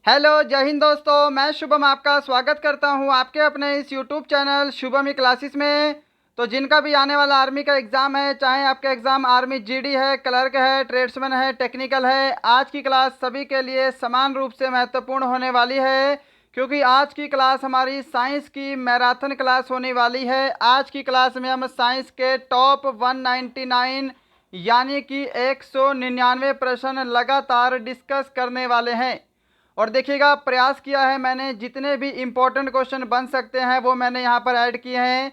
Hello जय हिंद दोस्तों, मैं शुभम आपका स्वागत करता हूं आपके अपने इस यूट्यूब चैनल शुभम ई क्लासेस में। तो जिनका भी आने वाला आर्मी का एग्ज़ाम है, चाहे आपका एग्ज़ाम आर्मी जीडी है, क्लर्क है, ट्रेड्समैन है, टेक्निकल है, आज की क्लास सभी के लिए समान रूप से महत्वपूर्ण होने वाली है। क्योंकि आज की क्लास हमारी साइंस की मैराथन क्लास होने वाली है। आज की क्लास में हम साइंस के टॉप 199 यानी कि 199 प्रश्न लगातार डिस्कस करने वाले हैं। और देखिएगा, प्रयास किया है मैंने, जितने भी इम्पोर्टेंट क्वेश्चन बन सकते हैं वो मैंने यहाँ पर ऐड किए हैं।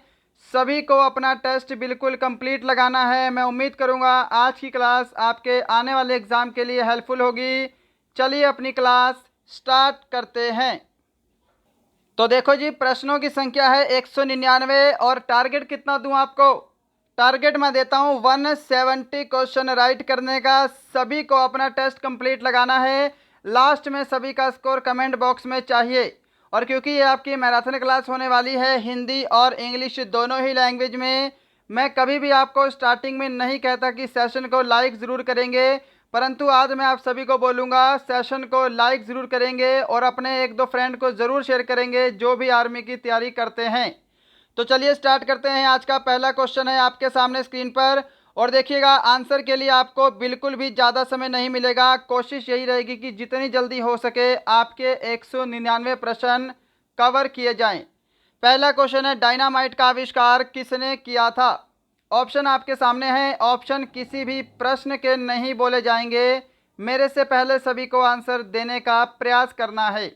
सभी को अपना टेस्ट बिल्कुल कंप्लीट लगाना है। मैं उम्मीद करूँगा आज की क्लास आपके आने वाले एग्ज़ाम के लिए हेल्पफुल होगी। चलिए अपनी क्लास स्टार्ट करते हैं। तो देखो जी, प्रश्नों की संख्या है 199 और टारगेट कितना दूं आपको? टारगेट मैं देता हूं 170 क्वेश्चन राइट करने का। सभी को अपना टेस्ट कंप्लीट लगाना है। लास्ट में सभी का स्कोर कमेंट बॉक्स में चाहिए। और क्योंकि ये आपकी मैराथन क्लास होने वाली है हिंदी और इंग्लिश दोनों ही लैंग्वेज में, मैं कभी भी आपको स्टार्टिंग में नहीं कहता कि सेशन को लाइक ज़रूर करेंगे, परंतु आज मैं आप सभी को बोलूँगा सेशन को लाइक ज़रूर करेंगे और अपने एक दो फ्रेंड को ज़रूर शेयर करेंगे जो भी आर्मी की तैयारी करते हैं। तो चलिए स्टार्ट करते हैं। आज का पहला क्वेश्चन है आपके सामने स्क्रीन पर। और देखिएगा, आंसर के लिए आपको बिल्कुल भी ज़्यादा समय नहीं मिलेगा। कोशिश यही रहेगी कि जितनी जल्दी हो सके आपके 199 प्रश्न कवर किए जाएं। पहला क्वेश्चन है, डायनामाइट का आविष्कार किसने किया था? ऑप्शन आपके सामने हैं। ऑप्शन किसी भी प्रश्न के नहीं बोले जाएंगे। मेरे से पहले सभी को आंसर देने का प्रयास करना है।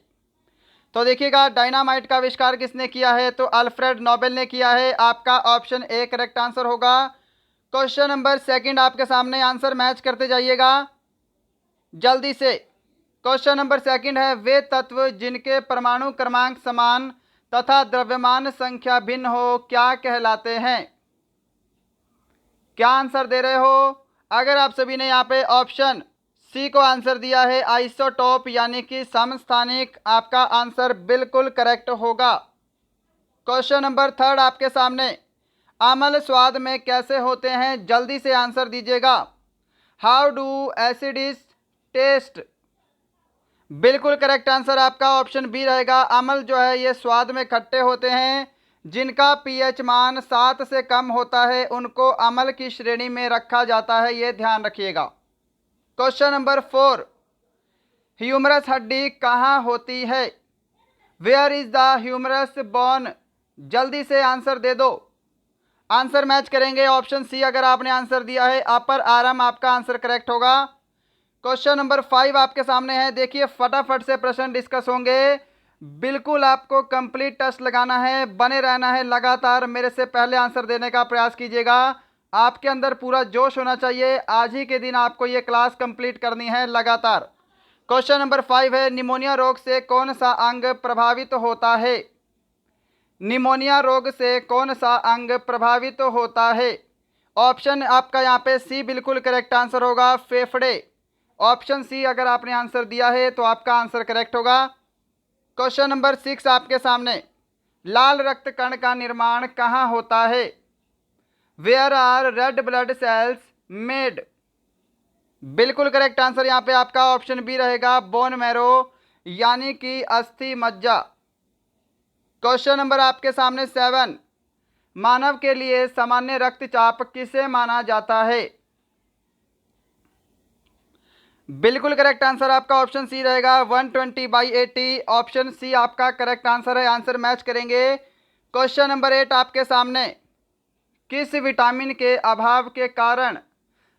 तो देखिएगा, डायनामाइट का आविष्कार किसने किया है? तो अल्फ्रेड नोबेल ने किया है। आपका ऑप्शन ए करेक्ट आंसर होगा। क्वेश्चन नंबर सेकंड आपके सामने, आंसर मैच करते जाइएगा जल्दी से। क्वेश्चन नंबर सेकंड है, वे तत्व जिनके परमाणु क्रमांक समान तथा द्रव्यमान संख्या भिन्न हो क्या कहलाते हैं? क्या आंसर दे रहे हो? अगर आप सभी ने यहाँ पे ऑप्शन सी को आंसर दिया है, आइसोटोप यानी कि समस्थानिक, आपका आंसर बिल्कुल करेक्ट होगा। क्वेश्चन नंबर थर्ड आपके सामने, अम्ल स्वाद में कैसे होते हैं? जल्दी से आंसर दीजिएगा। How do acids taste? बिल्कुल करेक्ट आंसर आपका ऑप्शन बी रहेगा। अम्ल जो है ये स्वाद में खट्टे होते हैं। जिनका पीएच मान 7 से कम होता है उनको अम्ल की श्रेणी में रखा जाता है, ये ध्यान रखिएगा। क्वेश्चन नंबर 4, ह्यूमरस हड्डी कहाँ होती है? Where is the humerus bone? जल्दी से आंसर दे दो। आंसर मैच करेंगे। ऑप्शन सी अगर आपने आंसर दिया है, अपर आर्म, आपका आंसर करेक्ट होगा। क्वेश्चन नंबर 5 आपके सामने है। देखिए, फटाफट से प्रश्न डिस्कस होंगे। बिल्कुल आपको कंप्लीट टेस्ट लगाना है, बने रहना है लगातार। मेरे से पहले आंसर देने का प्रयास कीजिएगा। आपके अंदर पूरा जोश होना चाहिए। आज ही के दिन आपको ये क्लास कंप्लीट करनी है लगातार। क्वेश्चन नंबर 5 है, निमोनिया रोग से कौन सा अंग प्रभावित होता है? निमोनिया रोग से कौन सा अंग प्रभावित होता है? ऑप्शन आपका यहाँ पे सी बिल्कुल करेक्ट आंसर होगा, फेफड़े। ऑप्शन सी अगर आपने आंसर दिया है तो आपका आंसर करेक्ट होगा। क्वेश्चन नंबर 6 आपके सामने, लाल रक्त कण का निर्माण कहाँ होता है? Where are red blood cells made? बिल्कुल करेक्ट आंसर यहाँ पे आपका ऑप्शन बी रहेगा, बोन मैरो यानी कि अस्थि मज्जा। क्वेश्चन नंबर आपके सामने 7, मानव के लिए सामान्य रक्तचाप किसे माना जाता है? बिल्कुल करेक्ट आंसर आपका ऑप्शन सी रहेगा, 120/80। ऑप्शन सी आपका करेक्ट आंसर है। आंसर मैच करेंगे। क्वेश्चन नंबर 8 आपके सामने, किस विटामिन के अभाव के कारण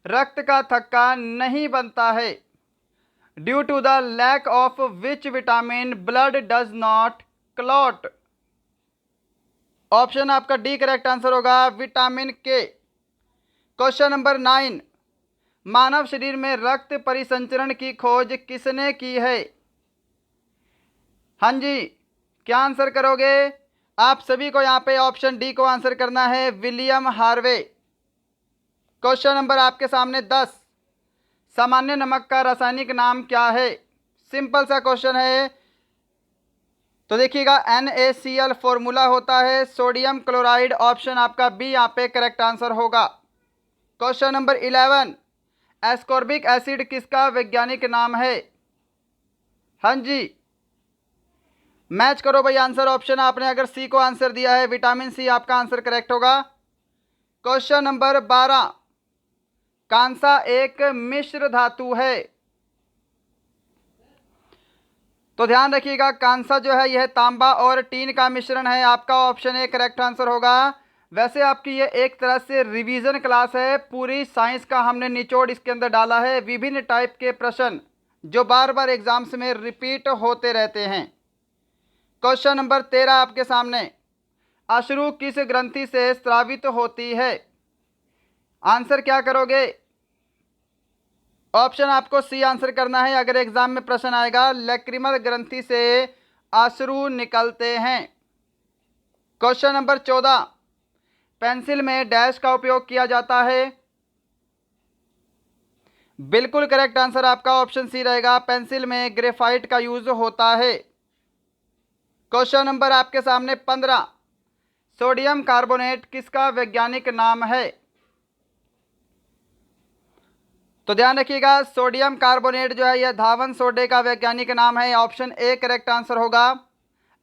रक्त का थक्का नहीं बनता है? Due to the lack of which vitamin blood does not clot? Option आपका डी करेक्ट आंसर होगा, विटामिन के। क्वेश्चन नंबर 9, मानव शरीर में रक्त परिसंचरण की खोज किसने की है? हाँ जी, क्या आंसर करोगे? आप सभी को यहाँ पे ऑप्शन डी को आंसर करना है, विलियम हार्वे। क्वेश्चन नंबर आपके सामने 10, सामान्य नमक का रासायनिक नाम क्या है? सिंपल सा क्वेश्चन है। तो देखिएगा, NaCl फॉर्मूला होता है, सोडियम क्लोराइड। ऑप्शन आपका बी यहाँ पे करेक्ट आंसर होगा। क्वेश्चन नंबर 11, एस्कॉर्बिक एसिड किसका वैज्ञानिक नाम है? हाँ जी, मैच करो भाई आंसर ऑप्शन। आपने अगर सी को आंसर दिया है, विटामिन सी आपका आंसर करेक्ट होगा। क्वेश्चन नंबर 12, कांसा एक मिश्र धातु है। तो ध्यान रखिएगा, कांसा जो है यह तांबा और टीन का मिश्रण है। आपका ऑप्शन ए करेक्ट आंसर होगा। वैसे आपकी ये एक तरह से रिवीजन क्लास है, पूरी साइंस का हमने निचोड़ इसके अंदर डाला है, विभिन्न टाइप के प्रश्न जो बार बार एग्जाम्स में रिपीट होते रहते हैं। क्वेश्चन नंबर 13 आपके सामने, अश्रु किस ग्रंथि से स्रावित होती है। आंसर क्या करोगे? ऑप्शन आपको सी आंसर करना है। अगर एग्जाम में प्रश्न आएगा, लैक्रिमल ग्रंथि से अश्रु निकलते हैं। क्वेश्चन नंबर 14, पेंसिल में डैश का उपयोग किया जाता है। बिल्कुल करेक्ट आंसर आपका ऑप्शन सी रहेगा, पेंसिल में ग्रेफाइट का यूज होता है। क्वेश्चन नंबर आपके सामने 15, सोडियम कार्बोनेट किसका वैज्ञानिक नाम है। तो ध्यान रखिएगा, सोडियम कार्बोनेट जो है यह धावन सोडे का वैज्ञानिक नाम है। ऑप्शन ए करेक्ट आंसर होगा।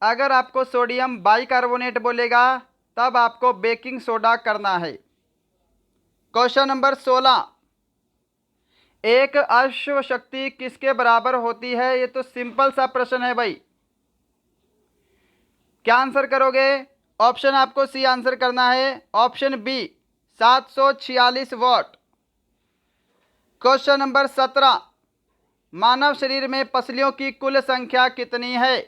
अगर आपको सोडियम बाइकार्बोनेट बोलेगा तब आपको बेकिंग सोडा करना है। क्वेश्चन नंबर 16, एक अश्व शक्ति किसके बराबर होती है। ये तो सिंपल सा प्रश्न है भाई, क्या आंसर करोगे? ऑप्शन आपको सी आंसर करना है। Option B 746 watt. Question number 17, मानव शरीर में पसलियों की कुल संख्या कितनी है।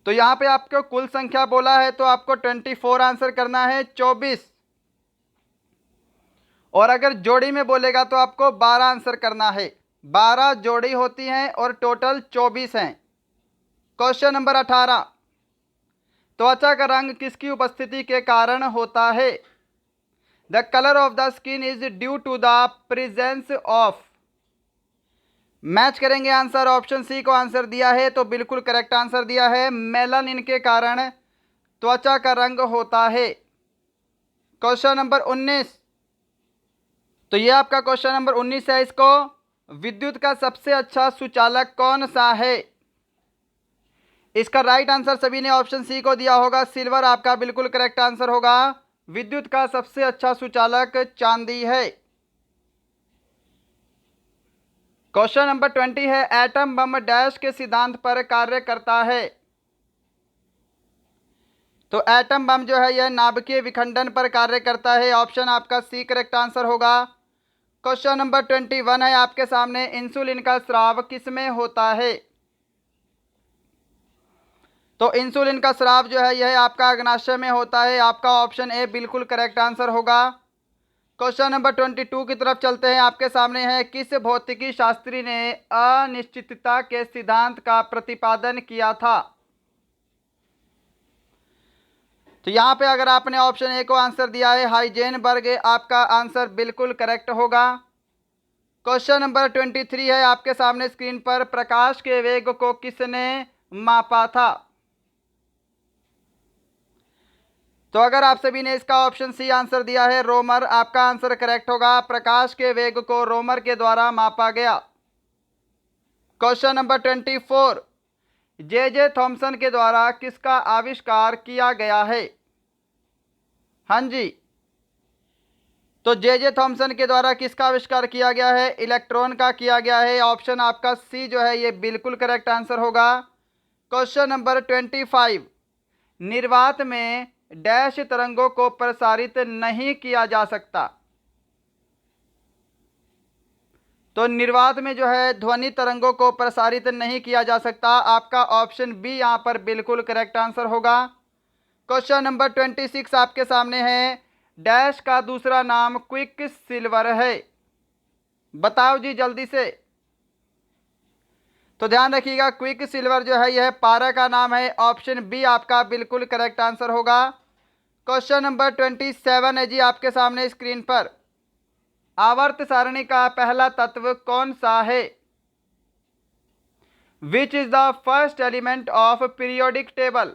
तो यहां पे आपको कुल संख्या बोला है तो आपको 24 आंसर करना है, 24। और अगर जोड़ी में बोलेगा तो आपको 12 आंसर करना है। 12 जोड़ी होती हैं और टोटल 24 हैं। क्वेश्चन नंबर 18, त्वचा का रंग किसकी उपस्थिति के कारण होता है। The colour of the skin is due to the presence of. Match करेंगे आंसर। ऑप्शन सी को आंसर दिया है तो बिल्कुल करेक्ट आंसर दिया है, मेलानिन के कारण त्वचा का रंग होता है। क्वेश्चन नंबर 19, तो ये आपका क्वेश्चन नंबर 19 है। इसको, विद्युत का सबसे अच्छा सुचालक कौन सा है। इसका राइट आंसर सभी ने ऑप्शन सी को दिया होगा, सिल्वर आपका बिल्कुल करेक्ट आंसर होगा। विद्युत का सबसे अच्छा सुचालक चांदी है। क्वेश्चन नंबर 20 है, एटम बम डैश के सिद्धांत पर कार्य करता है। तो एटम बम जो है यह नाभिकीय विखंडन पर कार्य करता है। ऑप्शन आपका सी करेक्ट आंसर होगा। क्वेश्चन नंबर 21 है आपके सामने, इंसुलिन का स्राव किसमें होता है। तो इंसुलिन का स्राव जो है यह आपका अग्नाशय में होता है। आपका ऑप्शन ए बिल्कुल करेक्ट आंसर होगा। क्वेश्चन नंबर 22 की तरफ चलते हैं। आपके सामने है, किस भौतिकी शास्त्री ने अनिश्चितता के सिद्धांत का प्रतिपादन किया था। तो यहाँ पे अगर आपने ऑप्शन ए को आंसर दिया है हाइजेनबर्ग, आपका आंसर बिल्कुल करेक्ट होगा। क्वेश्चन नंबर 23 है आपके सामने स्क्रीन पर, प्रकाश के वेग को किसने मापा था। तो अगर आप सभी ने इसका ऑप्शन सी आंसर दिया है रोमर, आपका आंसर करेक्ट होगा। प्रकाश के वेग को रोमर के द्वारा मापा गया। क्वेश्चन नंबर 24, जे थॉमसन के द्वारा किसका आविष्कार किया गया है। हाँ जी, तो जे थॉमसन के द्वारा किसका आविष्कार किया गया है। इलेक्ट्रॉन का किया गया है। ऑप्शन आपका सी जो है ये बिल्कुल करेक्ट आंसर होगा। क्वेश्चन नंबर 25, निर्वात में डैश तरंगों को प्रसारित नहीं किया जा सकता। तो निर्वात में जो है ध्वनि तरंगों को प्रसारित नहीं किया जा सकता। आपका ऑप्शन बी यहां पर बिल्कुल करेक्ट आंसर होगा। क्वेश्चन नंबर 26 आपके सामने है, डैश का दूसरा नाम क्विक सिल्वर है। बताओ जी जल्दी से। तो ध्यान रखिएगा, क्विक सिल्वर जो है यह पारा का नाम है। ऑप्शन बी आपका बिल्कुल करेक्ट आंसर होगा। क्वेश्चन नंबर 27 है जी आपके सामने स्क्रीन पर, आवर्त सारणी का पहला तत्व कौन सा है। Which is the first element of periodic table.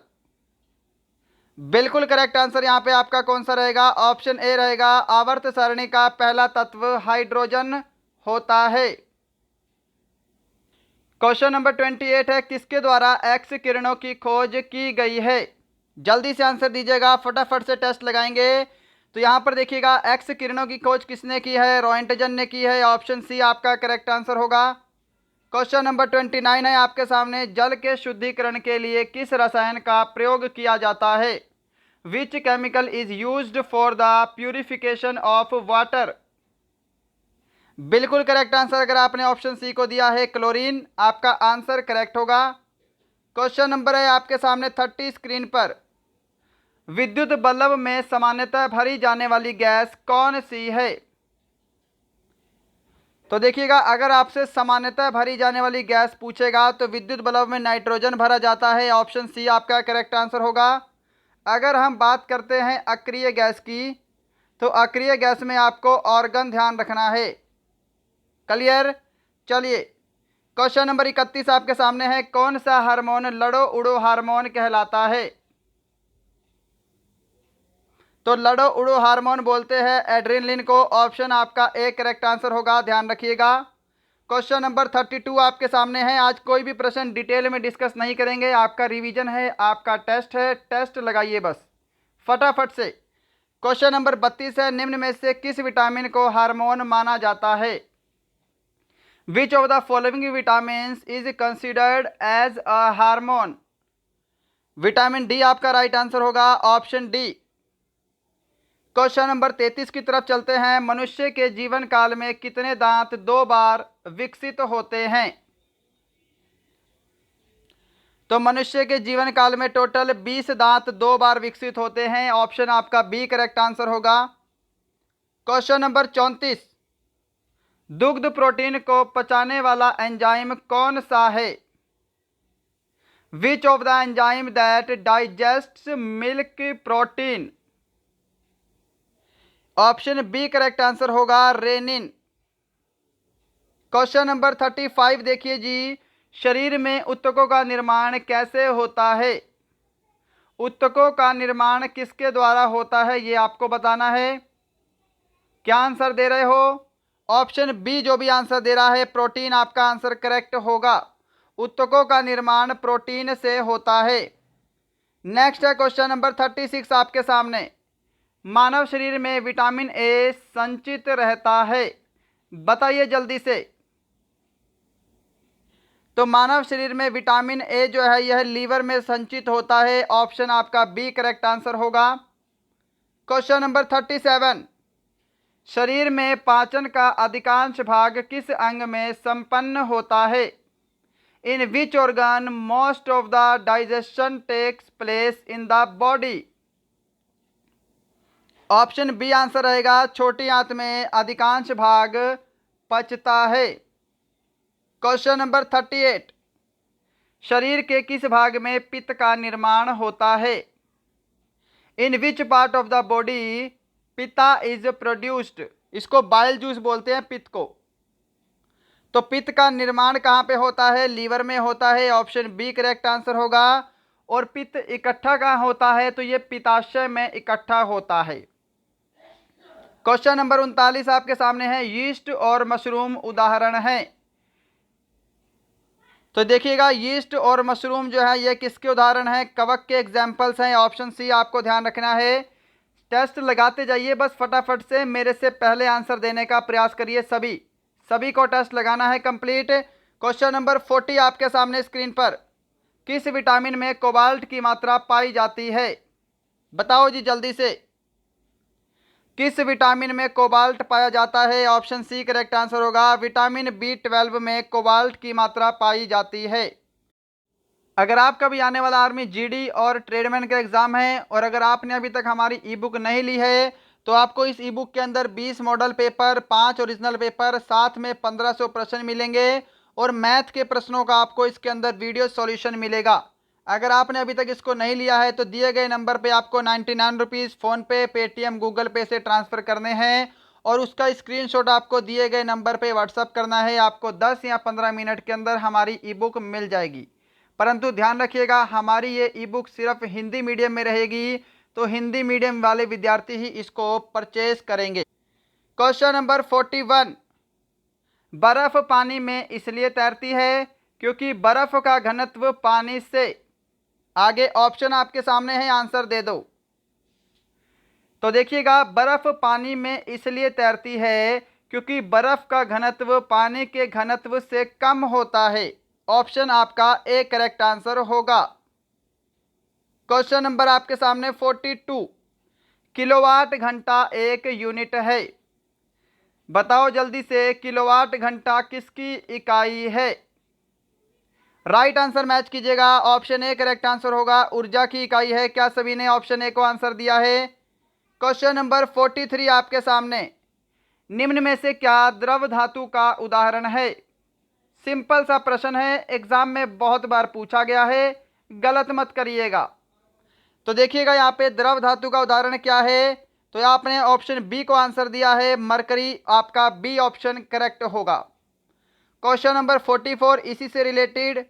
बिल्कुल करेक्ट आंसर यहां पे आपका कौन सा रहेगा। ऑप्शन ए रहेगा, आवर्त सारणी का पहला तत्व हाइड्रोजन होता है। क्वेश्चन नंबर 28 है, किसके द्वारा एक्स किरणों की खोज की गई है? जल्दी से आंसर दीजिएगा, फटाफट से टेस्ट लगाएंगे। तो यहाँ पर देखिएगा, एक्स किरणों की खोज किसने की है? रॉयंटजन ने की है। ऑप्शन सी आपका करेक्ट आंसर होगा। क्वेश्चन नंबर 29 है आपके सामने, जल के शुद्धिकरण के लिए किस रसायन का प्रयोग किया जाता है? Which chemical is used for the purification of water? बिल्कुल करेक्ट आंसर अगर आपने ऑप्शन सी को दिया है, क्लोरीन, आपका आंसर करेक्ट होगा। क्वेश्चन नंबर है आपके सामने 30 स्क्रीन पर, विद्युत बल्ब में सामान्यतः भरी जाने वाली गैस कौन सी है? तो देखिएगा, अगर आपसे सामान्यतः भरी जाने वाली गैस पूछेगा तो विद्युत बल्ब में नाइट्रोजन भरा जाता है। ऑप्शन सी आपका करेक्ट आंसर होगा। अगर हम बात करते हैं अक्रिय गैस की, तो अक्रिय गैस में आपको ऑर्गन ध्यान रखना है। क्लियर? चलिए, क्वेश्चन नंबर 31 आपके सामने है, कौन सा हार्मोन लड़ो उड़ो हार्मोन कहलाता है? तो लड़ो उड़ो हार्मोन बोलते हैं एड्रेनलिन को। ऑप्शन आपका ए करेक्ट आंसर होगा, ध्यान रखिएगा। क्वेश्चन नंबर 32 आपके सामने है। आज कोई भी प्रश्न डिटेल में डिस्कस नहीं करेंगे, आपका रिवीजन है, आपका टेस्ट है, टेस्ट लगाइए बस फटाफट से। क्वेश्चन नंबर 32 है, निम्न में से किस विटामिन को हार्मोन माना जाता है? Which of the following vitamin is considered as a hormone? Vitamin D आपका राइट आंसर होगा, ऑप्शन डी। क्वेश्चन नंबर 33 की तरफ चलते हैं, मनुष्य के जीवन काल में कितने दांत 2 बार विकसित होते हैं? तो मनुष्य के जीवन काल में टोटल 20 दांत 2 बार विकसित होते हैं। ऑप्शन आपका बी करेक्ट आंसर होगा। क्वेश्चन नंबर 34, दुग्ध प्रोटीन को पचाने वाला एंजाइम कौन सा है? Which of the enzyme that digests milk protein? Option B correct answer होगा, रेनिन। क्वेश्चन नंबर 35 देखिए जी, शरीर में ऊतकों का निर्माण कैसे होता है? ऊतकों का निर्माण किसके द्वारा होता है, ये आपको बताना है। क्या आंसर दे रहे हो? ऑप्शन बी जो भी आंसर दे रहा है, प्रोटीन, आपका आंसर करेक्ट होगा। ऊतकों का निर्माण प्रोटीन से होता है। नेक्स्ट है क्वेश्चन नंबर 36 आपके सामने, मानव शरीर में विटामिन ए संचित रहता है, बताइए जल्दी से। तो मानव शरीर में विटामिन ए जो है यह लीवर में संचित होता है। ऑप्शन आपका बी करेक्ट आंसर होगा। क्वेश्चन नंबर 37, शरीर में पाचन का अधिकांश भाग किस अंग में संपन्न होता है? In which organ most of the digestion takes place in the body? Option B answer रहेगा, छोटी आंत में अधिकांश भाग पचता है। क्वेश्चन नंबर 38, शरीर के किस भाग में पित्त का निर्माण होता है? In which part of the body पित्ता इज प्रोड्यूस्ड? इसको बाइल जूस बोलते हैं पित्त को। तो पित्त का निर्माण कहाँ पे होता है? लीवर में होता है। ऑप्शन बी करेक्ट आंसर होगा। और पित्त इकट्ठा कहाँ होता है? तो ये पित्ताशय में इकट्ठा होता है। क्वेश्चन नंबर 39 आपके सामने है, यीस्ट और मशरूम उदाहरण हैं। तो देखिएगा, यीस्ट और मशरूम जो है ये किसके उदाहरण हैं? कवक के एग्जाम्पल्स हैं। ऑप्शन सी आपको ध्यान रखना है। टेस्ट लगाते जाइए बस फटाफट से, मेरे से पहले आंसर देने का प्रयास करिए। सभी को टेस्ट लगाना है कंप्लीट। क्वेश्चन नंबर 40 आपके सामने स्क्रीन पर, किस विटामिन में कोबाल्ट की मात्रा पाई जाती है? बताओ जी जल्दी से, किस विटामिन में कोबाल्ट पाया जाता है? ऑप्शन सी करेक्ट आंसर होगा। विटामिन B12 में कोबाल्ट की मात्रा पाई जाती है। अगर आपका भी आने वाला आर्मी जीडी और ट्रेडमैन का एग्जाम है और अगर आपने अभी तक हमारी ई बुक नहीं ली है तो आपको इस ई बुक के अंदर 20 मॉडल पेपर, 5 ओरिजिनल पेपर, साथ में 1500 प्रश्न मिलेंगे और मैथ के प्रश्नों का आपको इसके अंदर वीडियो सॉल्यूशन मिलेगा। अगर आपने अभी तक इसको नहीं लिया है तो दिए गए नंबर पे आपको 99 रुपीज़ फ़ोनपे, पेटीएम, गूगल पे से ट्रांसफ़र करने हैं और उसका स्क्रीनशॉट आपको दिए गए नंबर पे व्हाट्सअप करना है। आपको 10 या 15 मिनट के अंदर हमारी ई बुक मिल जाएगी। परंतु ध्यान रखिएगा, हमारी ये ई बुक सिर्फ हिंदी मीडियम में रहेगी, तो हिंदी मीडियम वाले विद्यार्थी ही इसको परचेज करेंगे। क्वेश्चन नंबर 41, बर्फ़ पानी में इसलिए तैरती है क्योंकि बर्फ का घनत्व पानी से, आगे ऑप्शन आपके सामने है, आंसर दे दो। तो देखिएगा, बर्फ पानी में इसलिए तैरती है क्योंकि बर्फ का घनत्व पानी के घनत्व से कम होता है। ऑप्शन आपका ए करेक्ट आंसर होगा। क्वेश्चन नंबर आपके सामने 42, किलोवाट घंटा एक यूनिट है। बताओ जल्दी से, किलोवाट घंटा किसकी इकाई है? राइट आंसर मैच कीजिएगा। ऑप्शन ए करेक्ट आंसर होगा, ऊर्जा की इकाई है। क्या सभी ने ऑप्शन ए को आंसर दिया है? क्वेश्चन नंबर 43 आपके सामने, निम्न में से क्या द्रव धातु का उदाहरण है? सिंपल सा प्रश्न है, एग्जाम में बहुत बार पूछा गया है, गलत मत करिएगा। तो देखिएगा यहाँ पे द्रव धातु का उदाहरण क्या है, तो आपने ऑप्शन बी को आंसर दिया है, मरकरी। आपका बी ऑप्शन करेक्ट होगा। क्वेश्चन नंबर 44 इसी से रिलेटेड,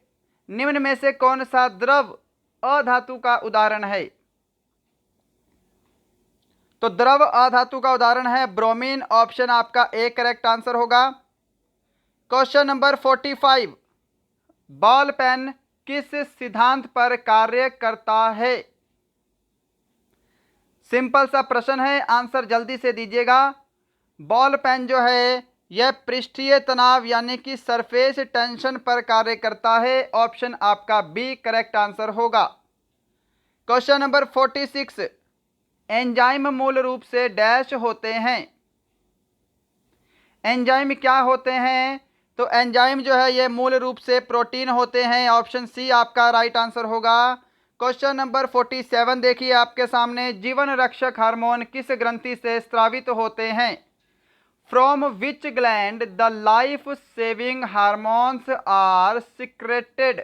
निम्न में से कौन सा द्रव अधातु का उदाहरण है? तो द्रव अधातु का उदाहरण है ब्रोमीन। ऑप्शन आपका ए करेक्ट आंसर होगा। क्वेश्चन नंबर 45, बॉल पेन किस सिद्धांत पर कार्य करता है? सिंपल सा प्रश्न है, आंसर जल्दी से दीजिएगा। बॉल पेन जो है यह पृष्ठीय तनाव यानी कि सरफेस टेंशन पर कार्य करता है। ऑप्शन आपका बी करेक्ट आंसर होगा। क्वेश्चन नंबर 46, एंजाइम मूल रूप से डैश होते हैं। एंजाइम क्या होते हैं? तो एंजाइम जो है ये मूल रूप से प्रोटीन होते हैं। ऑप्शन सी आपका राइट आंसर होगा। क्वेश्चन नंबर 47 देखिए आपके सामने, जीवन रक्षक हार्मोन किस ग्रंथि से स्रावित होते हैं? From which gland the life saving hormones are secreted.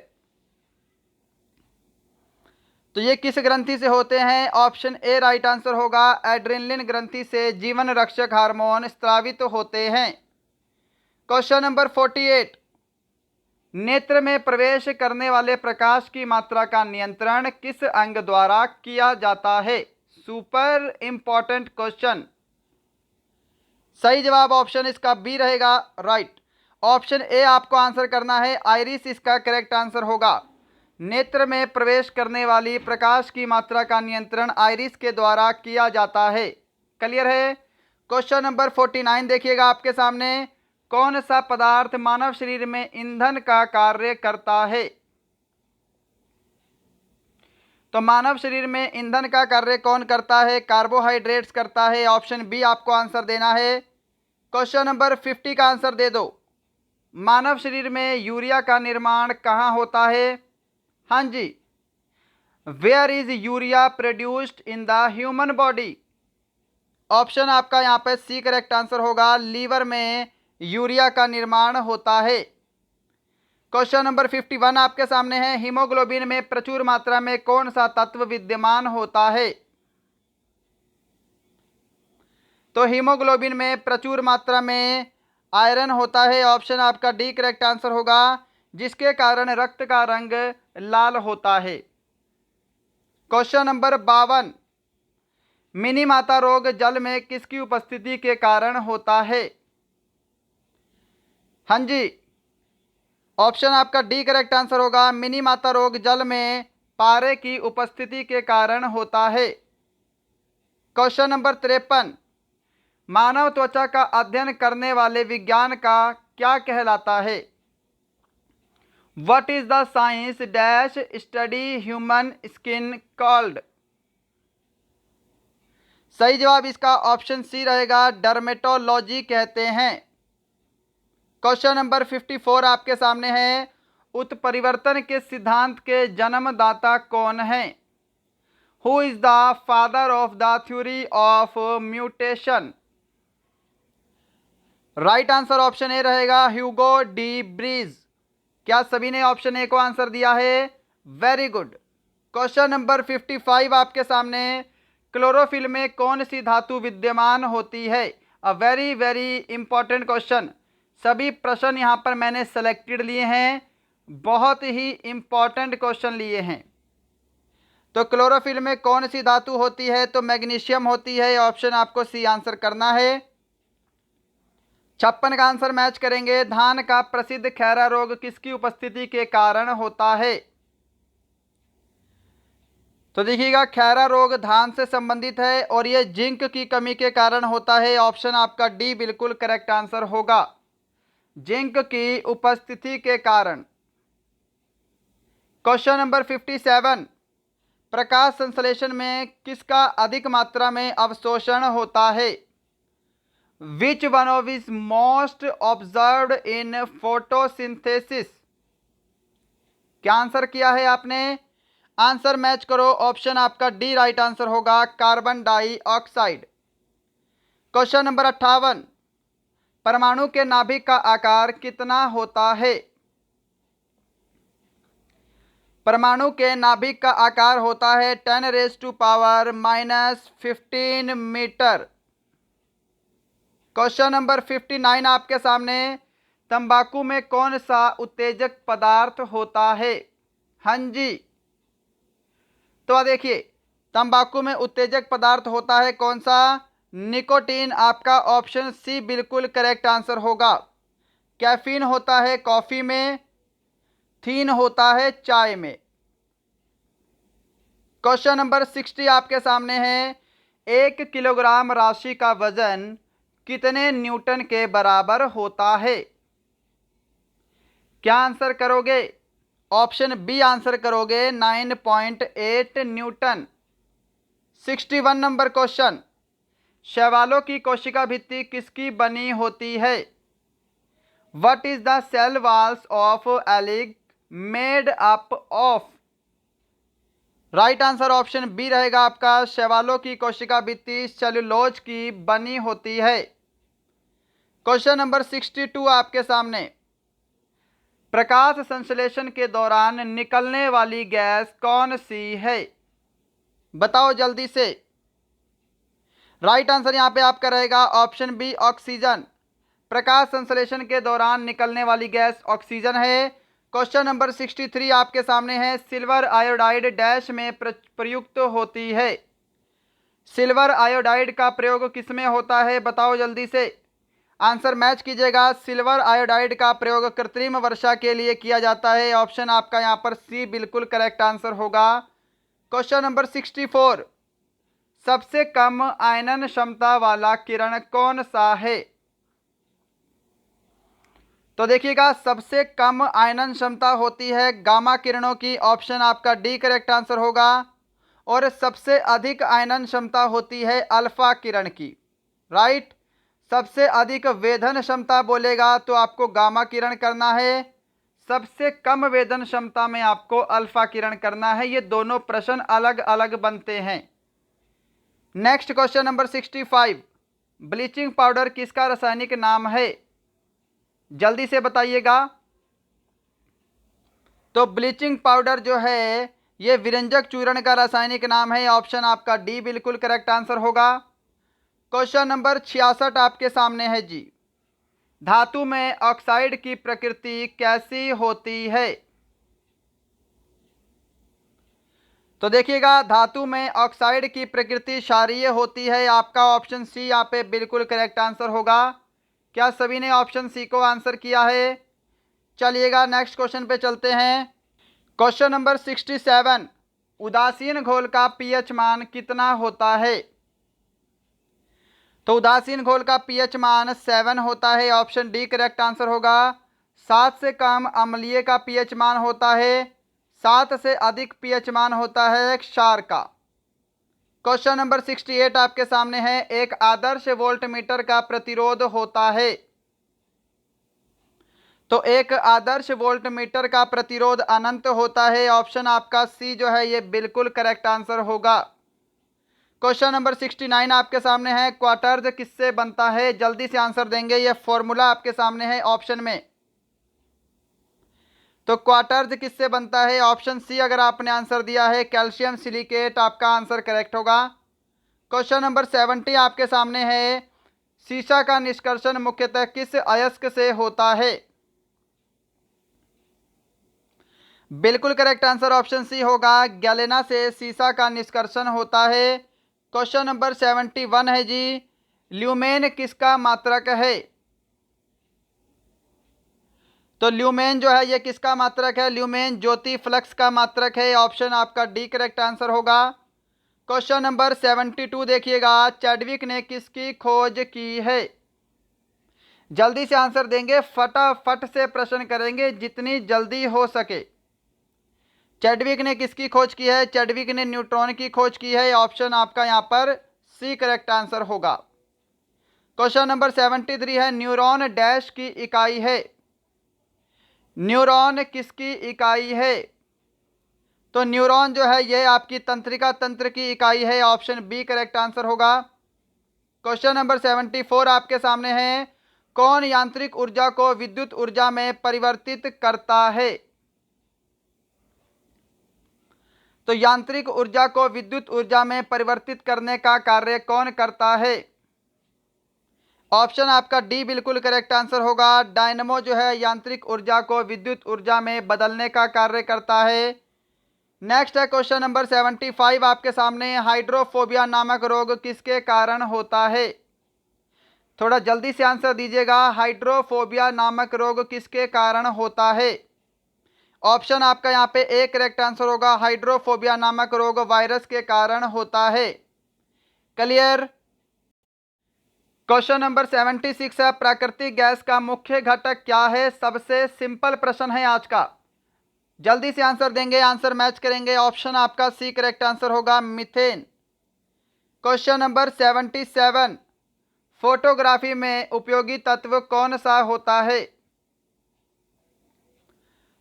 तो ये किस ग्रंथि से होते हैं? ऑप्शन ए राइट आंसर होगा, एड्रेनलिन ग्रंथि से जीवन रक्षक हार्मोन स्रावित होते हैं। क्वेश्चन नंबर 48, नेत्र में प्रवेश करने वाले प्रकाश की मात्रा का नियंत्रण किस अंग द्वारा किया जाता है? Super important question. सही जवाब ऑप्शन इसका बी रहेगा, राइट। ऑप्शन ए आपको आंसर करना है, आइरिस इसका करेक्ट आंसर होगा। नेत्र में प्रवेश करने वाली प्रकाश की मात्रा का नियंत्रण आइरिस के द्वारा किया जाता है। क्लियर है? क्वेश्चन नंबर 49 देखिएगा आपके सामने, कौन सा पदार्थ मानव शरीर में ईंधन का कार्य करता है? तो मानव शरीर में ईंधन का कार्य कौन करता है? कार्बोहाइड्रेट्स करता है। ऑप्शन बी आपको आंसर देना है। क्वेश्चन नंबर 50 का आंसर दे दो। मानव शरीर में यूरिया का निर्माण कहाँ होता है? हाँ जी, where is urea produced in the human body? Option आपका यहाँ पे सी करेक्ट आंसर होगा, लीवर में यूरिया का निर्माण होता है। क्वेश्चन नंबर 51 आपके सामने है, हीमोग्लोबिन में प्रचुर मात्रा में कौन सा तत्व विद्यमान होता है? तो हीमोग्लोबिन में प्रचुर मात्रा में आयरन होता है। ऑप्शन आपका डी करेक्ट आंसर होगा, जिसके कारण रक्त का रंग लाल होता है। क्वेश्चन नंबर 52, मिनी माता रोग जल में किसकी उपस्थिति के कारण होता है? हाँ जी, ऑप्शन आपका डी करेक्ट आंसर होगा, मिनी माता रोग जल में पारे की उपस्थिति के कारण होता है। क्वेश्चन नंबर 53, मानव त्वचा का अध्ययन करने वाले विज्ञान का क्या कहलाता है? What is the science dash study human skin called? सही जवाब इसका ऑप्शन सी रहेगा, डर्मेटोलॉजी कहते हैं। क्वेश्चन नंबर 54 आपके सामने है, उत्परिवर्तन के सिद्धांत के जन्मदाता कौन है? Who is the father of the theory of mutation? Right answer option A रहेगा, ह्यूगो डी ब्रीज। क्या सभी ने ऑप्शन ए को आंसर दिया है? Very good. क्वेश्चन नंबर 55 आपके सामने, क्लोरोफिल में कौन सी धातु विद्यमान होती है? A very very important question. सभी प्रश्न यहाँ पर मैंने सेलेक्टेड लिए हैं, बहुत ही इंपॉर्टेंट क्वेश्चन लिए हैं। तो क्लोरोफिल में कौन सी धातु होती है? तो मैग्नीशियम होती है। ऑप्शन आपको सी आंसर करना है। 56 का आंसर मैच करेंगे। धान का प्रसिद्ध खैरा रोग किसकी उपस्थिति के कारण होता है? तो देखिएगा, खैरा रोग धान से संबंधित है और यह जिंक की कमी के कारण होता है। ऑप्शन आपका डी बिल्कुल करेक्ट आंसर होगा, जिंक की उपस्थिति के कारण। क्वेश्चन नंबर 57, प्रकाश संश्लेषण में किसका अधिक मात्रा में अवशोषण होता है? Which one of is most observed in photosynthesis? क्या आंसर किया है आपने? आंसर मैच करो। ऑप्शन आपका डी राइट आंसर होगा, कार्बन डाइऑक्साइड। क्वेश्चन नंबर 58, परमाणु के नाभिक का आकार कितना होता है? परमाणु के नाभिक का आकार होता है 10⁻⁻15 मीटर। क्वेश्चन नंबर 59 आपके सामने, तंबाकू में कौन सा उत्तेजक पदार्थ होता है? हाँ जी, तो देखिए, तंबाकू में उत्तेजक पदार्थ होता है कौन सा? निकोटीन। आपका ऑप्शन सी बिल्कुल करेक्ट आंसर होगा। कैफीन होता है कॉफी में, थीन होता है चाय में। क्वेश्चन नंबर 60 आपके सामने है, 1 किलोग्राम राशि का वजन कितने न्यूटन के बराबर होता है? क्या आंसर करोगे? ऑप्शन बी आंसर करोगे, 9.8 न्यूटन। 61 नंबर क्वेश्चन, शैवालों की कोशिका भित्ति किसकी बनी होती है? What is the cell walls of algae made up of? Right answer option B रहेगा आपका, शैवालों की कोशिका भित्ति सेलुलोज की बनी होती है। क्वेश्चन नंबर 62 आपके सामने, प्रकाश संश्लेषण के दौरान निकलने वाली गैस कौन सी है? बताओ जल्दी से। राइट आंसर यहां पे आपका रहेगा ऑप्शन बी, ऑक्सीजन। प्रकाश संश्लेषण के दौरान निकलने वाली गैस ऑक्सीजन है। क्वेश्चन नंबर 63 आपके सामने है, सिल्वर आयोडाइड डैश में प्रयुक्त होती है? सिल्वर आयोडाइड का प्रयोग किसमें होता है? बताओ जल्दी से, आंसर मैच कीजिएगा। सिल्वर आयोडाइड का प्रयोग कृत्रिम वर्षा के लिए किया जाता है। ऑप्शन आपका यहां पर सी बिल्कुल करेक्ट आंसर होगा। क्वेश्चन नंबर 64, सबसे कम आयनन क्षमता वाला किरण कौन सा है? तो देखिएगा, सबसे कम आयनन क्षमता होती है गामा किरणों की। ऑप्शन आपका डी करेक्ट आंसर होगा। और सबसे अधिक आयनन क्षमता होती है अल्फा किरण की। राइट, सबसे अधिक वेधन क्षमता बोलेगा तो आपको गामा किरण करना है, सबसे कम वेधन क्षमता में आपको अल्फा किरण करना है। ये दोनों प्रश्न अलग अलग बनते हैं। Next question number 65, bleaching powder किसका रासायनिक नाम है? जल्दी से बताइएगा। तो ब्लीचिंग पाउडर जो है ये विरंजक चूर्ण का रासायनिक नाम है। ऑप्शन आपका डी बिल्कुल करेक्ट आंसर होगा। क्वेश्चन नंबर 66 आपके सामने है जी, धातु में ऑक्साइड की प्रकृति कैसी होती है? तो देखिएगा, धातु में ऑक्साइड की प्रकृति क्षारीय होती है। आपका ऑप्शन सी यहाँ पे बिल्कुल करेक्ट आंसर होगा। क्या सभी ने ऑप्शन सी को आंसर किया है? चलिएगा नेक्स्ट क्वेश्चन पे चलते हैं। क्वेश्चन नंबर 67, उदासीन घोल का पीएच मान कितना होता है? तो उदासीन घोल का पीएच मान 7 होता है। ऑप्शन डी करेक्ट आंसर होगा। 7 से कम अम्लीय का पीएच मान होता है, 7 से अधिक पीएच मान होता है क्षार का। क्वेश्चन नंबर 68 आपके सामने है, एक आदर्श वोल्टमीटर का प्रतिरोध होता है? तो एक आदर्श वोल्टमीटर का प्रतिरोध अनंत होता है। ऑप्शन आपका सी जो है ये बिल्कुल करेक्ट आंसर होगा। क्वेश्चन नंबर 69 आपके सामने है, क्वार्टर्ज किससे बनता है? जल्दी से आंसर देंगे, ये फॉर्मूला आपके सामने है ऑप्शन में। तो क्वार्टर्ज किससे बनता है? ऑप्शन सी अगर आपने आंसर दिया है कैल्शियम सिलिकेट, आपका आंसर करेक्ट होगा। क्वेश्चन नंबर 70 आपके सामने है, सीसा का निष्कर्षण मुख्यतः किस अयस्क से होता है? बिल्कुल करेक्ट आंसर ऑप्शन सी होगा, गैलेना से सीसा का निष्कर्षण होता है। क्वेश्चन नंबर 71 है जी, ल्यूमेन किसका मात्रक है? तो ल्यूमेन जो है ये किसका मात्रक है? ल्यूमेन ज्योति फ्लक्स का मात्रक है। ऑप्शन आपका डी करेक्ट आंसर होगा। क्वेश्चन नंबर 72 देखिएगा, चैडविक ने किसकी खोज की है? जल्दी से आंसर देंगे, फटाफट से प्रश्न करेंगे जितनी जल्दी हो सके। चैडविक ने किसकी खोज की है? चैडविक ने न्यूट्रॉन की खोज की है। ऑप्शन आपका यहां पर सी करेक्ट आंसर होगा। क्वेश्चन नंबर 73 है, न्यूरॉन डैश की इकाई है? न्यूरॉन किसकी इकाई है? तो न्यूरॉन जो है यह आपकी तंत्रिका तंत्र की इकाई है। ऑप्शन बी करेक्ट आंसर होगा। क्वेश्चन नंबर 74 आपके सामने है, कौन यांत्रिक ऊर्जा को विद्युत ऊर्जा में परिवर्तित करता है? तो यांत्रिक ऊर्जा को विद्युत ऊर्जा में परिवर्तित करने का कार्य कौन करता है? ऑप्शन आपका डी बिल्कुल करेक्ट आंसर होगा। डायनमो जो है यांत्रिक ऊर्जा को विद्युत ऊर्जा में बदलने का कार्य करता है। नेक्स्ट है क्वेश्चन नंबर 75 आपके सामने, हाइड्रोफोबिया नामक रोग किसके कारण होता है? थोड़ा जल्दी से आंसर दीजिएगा, हाइड्रोफोबिया नामक रोग किसके कारण होता है? ऑप्शन आपका यहाँ पे ए करेक्ट आंसर होगा। हाइड्रोफोबिया नामक रोग वायरस के कारण होता है। क्लियर। क्वेश्चन नंबर 76 है, प्राकृतिक गैस का मुख्य घटक क्या है? सबसे सिंपल प्रश्न है आज का, जल्दी से आंसर देंगे, आंसर मैच करेंगे। ऑप्शन आपका सी करेक्ट आंसर होगा, मीथेन। क्वेश्चन नंबर 77, फोटोग्राफी में उपयोगी तत्व कौन सा होता है?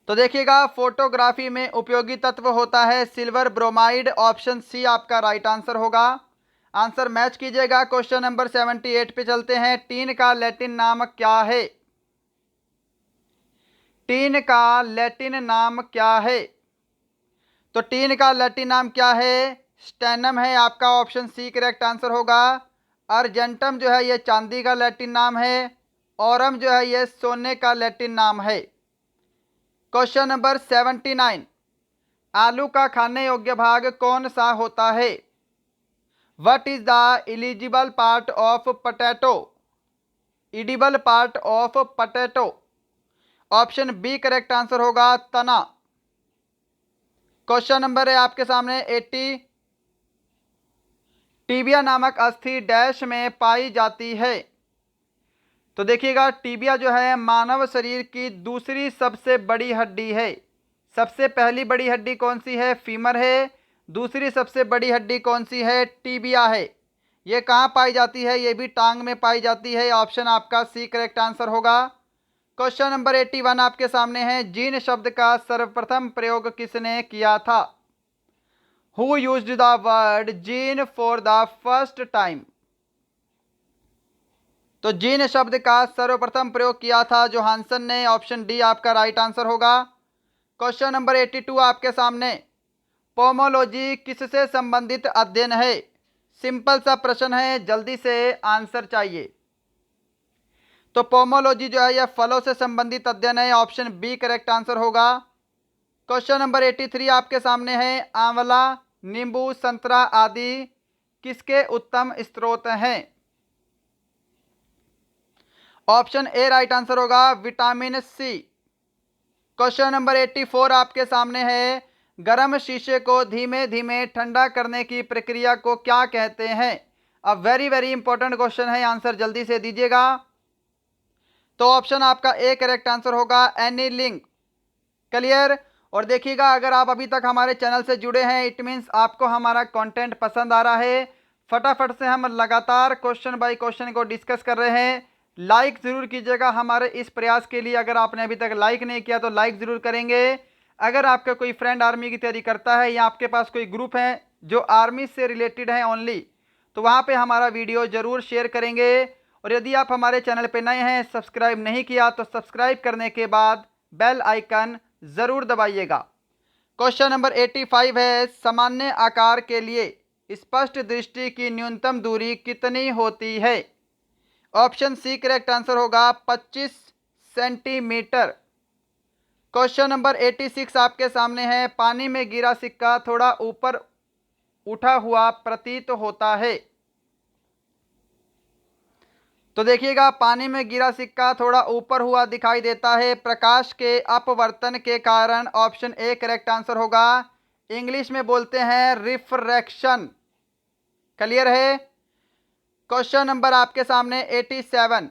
तो देखिएगा, फोटोग्राफी में उपयोगी तत्व होता है सिल्वर ब्रोमाइड। ऑप्शन सी आपका राइट आंसर होगा। आंसर मैच कीजिएगा। क्वेश्चन नंबर 78 पे चलते हैं, टीन का लैटिन नाम क्या है? टीन का लैटिन नाम क्या है? तो टीन का लैटिन नाम क्या है? स्टेनम है आपका। ऑप्शन सी करेक्ट आंसर होगा। अर्जेंटम जो है ये चांदी का लैटिन नाम है। औरम जो है ये सोने का लैटिन नाम है। क्वेश्चन नंबर 79, आलू का खाने योग्य भाग कौन सा होता है? What is the eligible part of potato? Edible part of potato. Option B correct answer होगा, तना। क्वेश्चन नंबर है आपके सामने 80, टीबिया नामक अस्थि डैश में पाई जाती है? तो देखिएगा, टीबिया जो है मानव शरीर की दूसरी सबसे बड़ी हड्डी है। सबसे पहली बड़ी हड्डी कौन सी है? फीमर है। दूसरी सबसे बड़ी हड्डी कौन सी है? टीबिया है। ये कहाँ पाई जाती है? ये भी टांग में पाई जाती है। ऑप्शन आपका सी करेक्ट आंसर होगा। क्वेश्चन नंबर 81 आपके सामने है, जीन शब्द का सर्वप्रथम प्रयोग किसने किया था? Who used the word gene for the first time? तो जीन शब्द का सर्वप्रथम प्रयोग किया था जोहानसन ने। ऑप्शन डी आपका राइट आंसर होगा। क्वेश्चन नंबर 82 आपके सामने, पोमोलॉजी किससे संबंधित अध्ययन है? सिंपल सा प्रश्न है, जल्दी से आंसर चाहिए। तो पोमोलॉजी जो है यह फलों से संबंधित अध्ययन है। ऑप्शन बी करेक्ट आंसर होगा। क्वेश्चन नंबर 83 आपके सामने है, आंवला, नींबू, संतरा आदि किसके उत्तम स्रोत हैं? ऑप्शन ए राइट आंसर होगा, विटामिन सी। क्वेश्चन नंबर 84 आपके सामने है, गर्म शीशे को धीमे धीमे ठंडा करने की प्रक्रिया को क्या कहते हैं? अब वेरी वेरी इंपॉर्टेंट क्वेश्चन है, आंसर जल्दी से दीजिएगा। तो ऑप्शन आपका ए करेक्ट आंसर होगा, एनीलिंग। क्लियर। और देखिएगा, अगर आप अभी तक हमारे चैनल से जुड़े हैं, इट मीन्स आपको हमारा कंटेंट पसंद आ रहा है। फटाफट से हम लगातार क्वेश्चन बाय क्वेश्चन को डिस्कस कर रहे हैं। लाइक ज़रूर कीजिएगा हमारे इस प्रयास के लिए। अगर आपने अभी तक लाइक नहीं किया तो लाइक ज़रूर करेंगे। अगर आपका कोई फ्रेंड आर्मी की तैयारी करता है या आपके पास कोई ग्रुप है जो आर्मी से रिलेटेड है ओनली, तो वहाँ पे हमारा वीडियो ज़रूर शेयर करेंगे। और यदि आप हमारे चैनल पे नए हैं, सब्सक्राइब नहीं किया, तो सब्सक्राइब करने के बाद बेल आइकन ज़रूर दबाइएगा। क्वेश्चन नंबर 85 है, सामान्य आकार के लिए स्पष्ट दृष्टि की न्यूनतम दूरी कितनी होती है? ऑप्शन सी करेक्ट आंसर होगा, 25 सेंटीमीटर। क्वेश्चन नंबर 86 आपके सामने है, पानी में गिरा सिक्का थोड़ा ऊपर उठा हुआ प्रतीत होता है। तो देखिएगा, पानी में गिरा सिक्का थोड़ा ऊपर हुआ दिखाई देता है प्रकाश के अपवर्तन के कारण। ऑप्शन ए करेक्ट आंसर होगा। इंग्लिश में बोलते हैं रिफ्रैक्शन। क्लियर है। क्वेश्चन नंबर आपके सामने 87।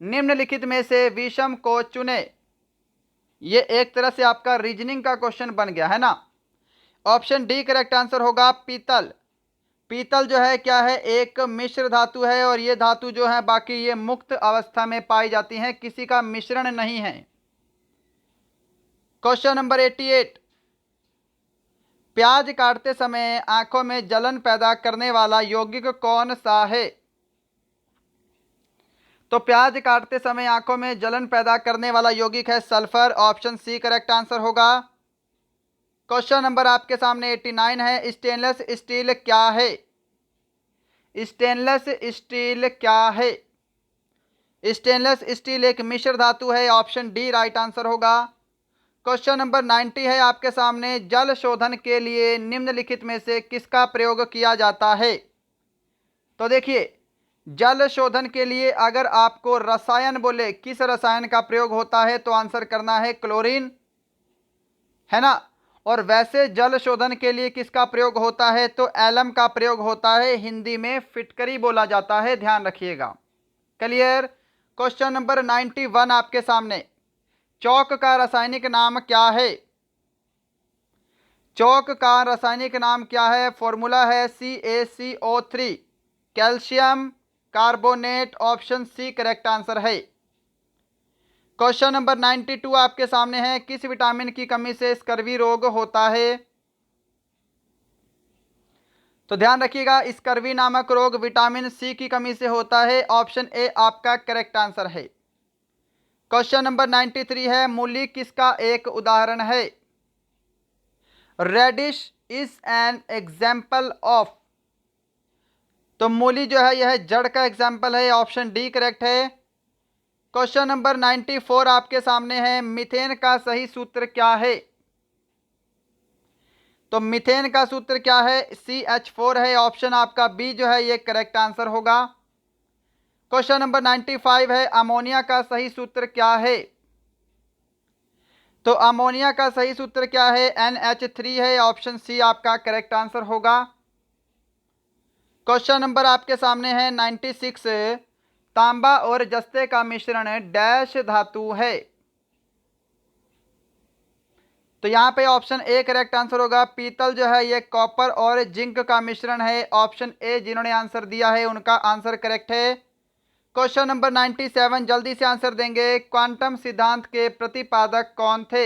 निम्नलिखित में से विषम को चुने। ये एक तरह से आपका रीजनिंग का क्वेश्चन बन गया है ना। ऑप्शन डी करेक्ट आंसर होगा पीतल। पीतल जो है क्या है, एक मिश्र धातु है और ये धातु जो है बाकी ये मुक्त अवस्था में पाई जाती हैं, किसी का मिश्रण नहीं है। Question number 88। प्याज काटते समय आंखों में जलन पैदा करने वाला यौगिक कौन सा है? तो प्याज काटते समय आंखों में जलन पैदा करने वाला यौगिक है sulphur. Option C correct answer होगा। क्वेश्चन नंबर आपके सामने 89 है। स्टेनलेस स्टील क्या है? स्टेनलेस स्टील क्या है? स्टेनलेस स्टील एक मिश्र धातु है। ऑप्शन डी राइट आंसर होगा। क्वेश्चन नंबर 90 है आपके सामने। जल शोधन के लिए निम्नलिखित में से किसका प्रयोग किया जाता है? तो देखिए, जल शोधन के लिए अगर आपको रसायन बोले, किस रसायन का प्रयोग होता है, तो आंसर करना है क्लोरीन, है ना। और वैसे जल शोधन के लिए किसका प्रयोग होता है, तो एलम का प्रयोग होता है। हिंदी में फिटकरी बोला जाता है, ध्यान रखिएगा। क्लियर। क्वेश्चन नंबर 91 आपके सामने। चौक का रासायनिक नाम क्या है? चौक का रासायनिक नाम क्या है? फॉर्मूला है CaCO3, calcium carbonate. Option C correct answer है। क्वेश्चन नंबर 92 आपके सामने है। किस विटामिन की कमी से स्कर्वी रोग होता है? तो ध्यान रखिएगा, स्कर्वी नामक रोग विटामिन सी की कमी से होता है। ऑप्शन ए आपका करेक्ट आंसर है। क्वेश्चन नंबर 93 है। मूली किसका एक उदाहरण है? Radish is an example of. तो मूली जो है यह जड़ का एग्जाम्पल है। ऑप्शन डी करेक्ट है। क्वेश्चन नंबर 94 आपके सामने है। मीथेन का सही सूत्र क्या है? तो मीथेन का सूत्र क्या है? CH4 है। ऑप्शन आपका बी जो है ये करेक्ट आंसर होगा। क्वेश्चन नंबर 95 है। अमोनिया का सही सूत्र क्या है? तो अमोनिया का सही सूत्र क्या है? NH3 है। ऑप्शन सी आपका करेक्ट आंसर होगा। क्वेश्चन नंबर आपके सामने है 96। तांबा और जस्ते का मिश्रण डैश धातु है। तो यहां पे ऑप्शन ए करेक्ट आंसर होगा। पीतल जो है ये कॉपर और जिंक का मिश्रण है। ऑप्शन ए जिन्होंने आंसर दिया है उनका आंसर करेक्ट है। क्वेश्चन नंबर 97 जल्दी से आंसर देंगे। क्वांटम सिद्धांत के प्रतिपादक कौन थे?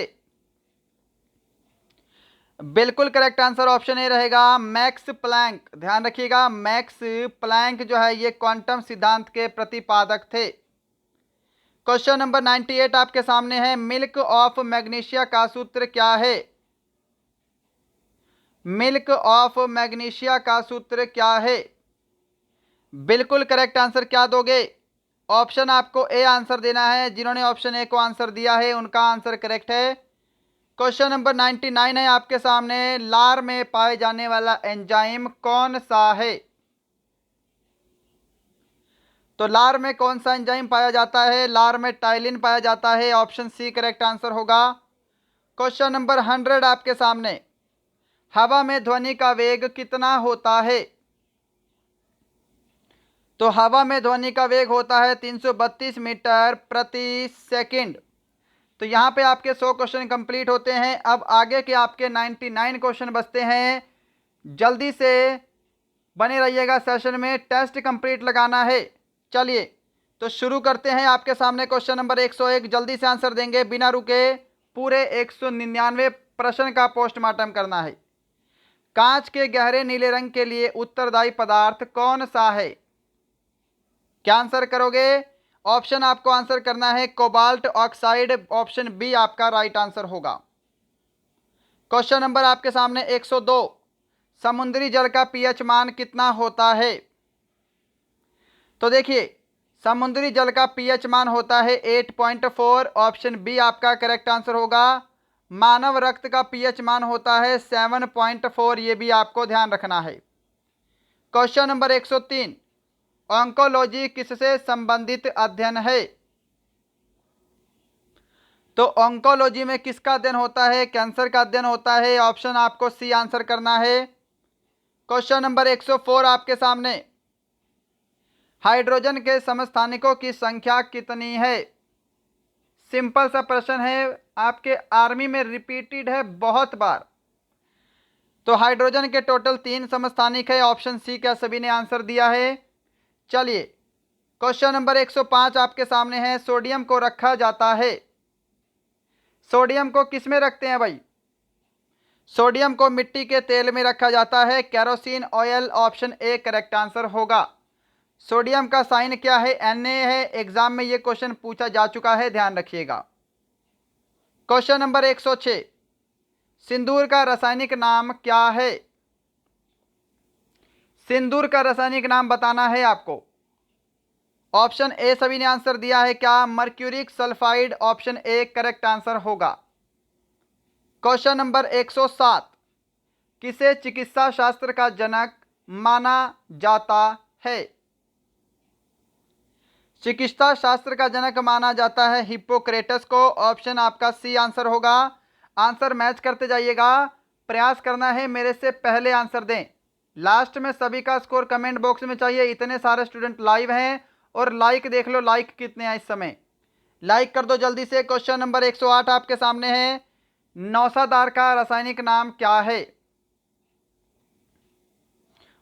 बिल्कुल करेक्ट आंसर ऑप्शन ए रहेगा, मैक्स प्लैंक। ध्यान रखिएगा, मैक्स प्लैंक जो है ये क्वांटम सिद्धांत के प्रतिपादक थे। क्वेश्चन नंबर 98 आपके सामने है। मिल्क ऑफ मैग्नीशिया का सूत्र क्या है? मिल्क ऑफ मैग्नीशिया का सूत्र क्या है? बिल्कुल करेक्ट आंसर क्या दोगे? ऑप्शन आपको ए आंसर देना है। जिन्होंने ऑप्शन ए को आंसर दिया है उनका आंसर करेक्ट है। क्वेश्चन नंबर 99 है आपके सामने। लार में पाए जाने वाला एंजाइम कौन सा है? तो लार में कौन सा एंजाइम पाया जाता है? लार में टाइलिन पाया जाता है। ऑप्शन सी करेक्ट आंसर होगा। क्वेश्चन नंबर 100 आपके सामने। हवा में ध्वनि का वेग कितना होता है? तो हवा में ध्वनि का वेग होता है 332 मीटर प्रति सेकंड। तो यहाँ पे आपके 100 क्वेश्चन कंप्लीट होते हैं। अब आगे के आपके 99 क्वेश्चन बचते हैं। जल्दी से बने रहिएगा सेशन में, टेस्ट कंप्लीट लगाना है। चलिए तो शुरू करते हैं। आपके सामने क्वेश्चन नंबर 101 जल्दी से आंसर देंगे बिना रुके। पूरे 199 प्रश्न का पोस्टमार्टम करना है। कांच के गहरे नीले रंग के लिए उत्तरदायी पदार्थ कौन सा है? क्या आंसर करोगे? ऑप्शन आपको आंसर करना है कोबाल्ट ऑक्साइड। ऑप्शन बी आपका राइट आंसर होगा। क्वेश्चन नंबर आपके सामने 102। समुद्री जल का पीएच मान कितना होता है? तो देखिए, समुद्री जल का पीएच मान होता है 8.4। ऑप्शन बी आपका करेक्ट आंसर होगा। मानव रक्त का पीएच मान होता है 7.4। ये भी आपको ध्यान रखना है। Question number 103। ऑन्कोलॉजी किससे संबंधित अध्ययन है? तो ऑन्कोलॉजी में किसका अध्ययन होता है? कैंसर का अध्ययन होता है। ऑप्शन आपको सी आंसर करना है। क्वेश्चन नंबर 104 आपके सामने, हाइड्रोजन के समस्थानिकों की संख्या कितनी है? सिंपल सा प्रश्न है, आपके आर्मी में रिपीटेड है बहुत बार। तो हाइड्रोजन के टोटल 3 समस्थानिक है। ऑप्शन सी क्या सभी ने आंसर दिया है? चलिए क्वेश्चन नंबर 105 आपके सामने है, सोडियम को रखा जाता है। सोडियम को किस में रखते हैं भाई? सोडियम को मिट्टी के तेल में रखा जाता है, kerosene oil. Option A correct answer होगा। सोडियम का साइन क्या है? Na है। एग्जाम में यह क्वेश्चन पूछा जा चुका है, ध्यान रखिएगा। क्वेश्चन नंबर 106, सिंदूर का रासायनिक नाम क्या है? सिंदूर का रासायनिक नाम बताना है आपको। ऑप्शन ए सभी ने आंसर दिया है क्या? Mercuric sulphide. Option A correct answer होगा। क्वेश्चन नंबर 107, किसे चिकित्सा शास्त्र का जनक माना जाता है? चिकित्सा शास्त्र का जनक माना जाता है हिप्पोक्रेटस को। ऑप्शन आपका सी आंसर होगा। आंसर मैच करते जाइएगा, प्रयास करना है मेरे से पहले आंसर दें। लास्ट में सभी का स्कोर कमेंट बॉक्स में चाहिए, इतने सारे स्टूडेंट लाइव हैं। और लाइक देख लो, लाइक कितने हैं इस समय, लाइक कर दो जल्दी से। क्वेश्चन नंबर 108 आपके सामने है, नौसादार का रासायनिक नाम क्या है?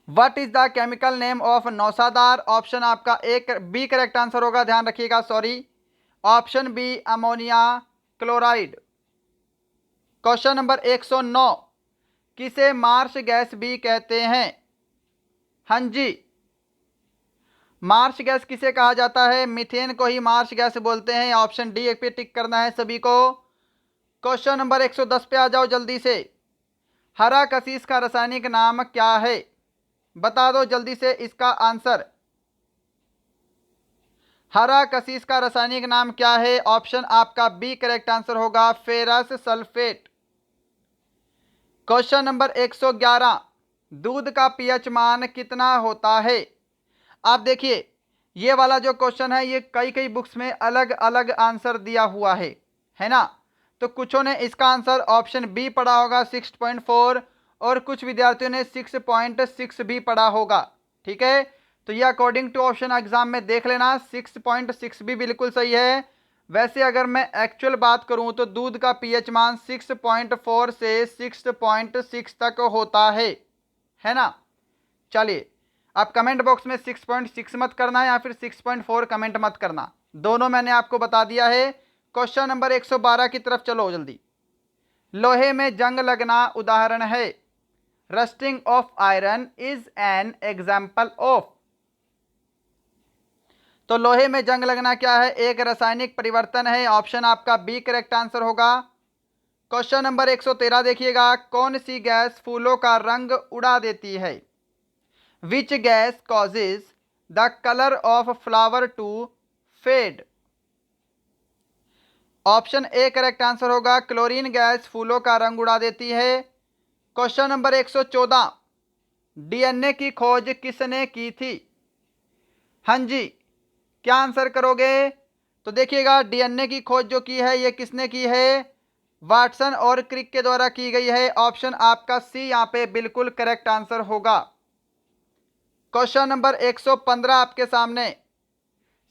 What is the chemical name of नौसादार? ऑप्शन आपका एक बी करेक्ट आंसर होगा, ध्यान रखिएगा, sorry. Option B ammonia chloride. Question number 109, किसे मार्श गैस भी कहते हैं? हाँ जी, मार्श गैस किसे कहा जाता है? मीथेन को ही मार्श गैस बोलते हैं। ऑप्शन डी पे टिक करना है सभी को। क्वेश्चन नंबर 110 पे आ जाओ जल्दी से, हरा कशीस का रासायनिक नाम क्या है? बता दो जल्दी से इसका आंसर। हरा कशीस का रासायनिक नाम क्या है? ऑप्शन आपका बी करेक्ट आंसर होगा, फेरस सल्फेट। क्वेश्चन नंबर 111, दूध का पीएच मान कितना होता है? आप देखिए, ये वाला जो क्वेश्चन है ये कई कई बुक्स में अलग अलग आंसर दिया हुआ है ना। तो कुछों ने इसका आंसर ऑप्शन बी पढ़ा होगा 6.4, और कुछ विद्यार्थियों ने 6.6 भी पढ़ा होगा। ठीक है, तो ये अकॉर्डिंग टू ऑप्शन एग्जाम में देख लेना, 6.6 भी बिल्कुल सही है। वैसे अगर मैं एक्चुअल बात करूं तो दूध का पीएच मान 6.4 से 6.6 तक होता है ना। चलिए, आप कमेंट बॉक्स में 6.6 मत करना या फिर 6.4 कमेंट मत करना, दोनों मैंने आपको बता दिया है। क्वेश्चन नंबर 112 की तरफ चलो जल्दी। लोहे में जंग लगना उदाहरण है, rusting of iron is an example of. तो लोहे में जंग लगना क्या है? एक रासायनिक परिवर्तन है। ऑप्शन आपका बी करेक्ट आंसर होगा। क्वेश्चन नंबर 113 देखिएगा, कौन सी गैस फूलों का रंग उड़ा देती है? Which gas causes the colour of flower to fade? Option A correct answer होगा, क्लोरीन गैस फूलों का रंग उड़ा देती है। क्वेश्चन नंबर 114, डीएनए की खोज किसने की थी? हाँ जी, क्या आंसर करोगे? तो देखिएगा, डीएनए की खोज जो की है ये किसने की है? वाटसन और क्रिक के द्वारा की गई है। ऑप्शन आपका सी यहां पे बिल्कुल करेक्ट आंसर होगा। क्वेश्चन नंबर 115 आपके सामने,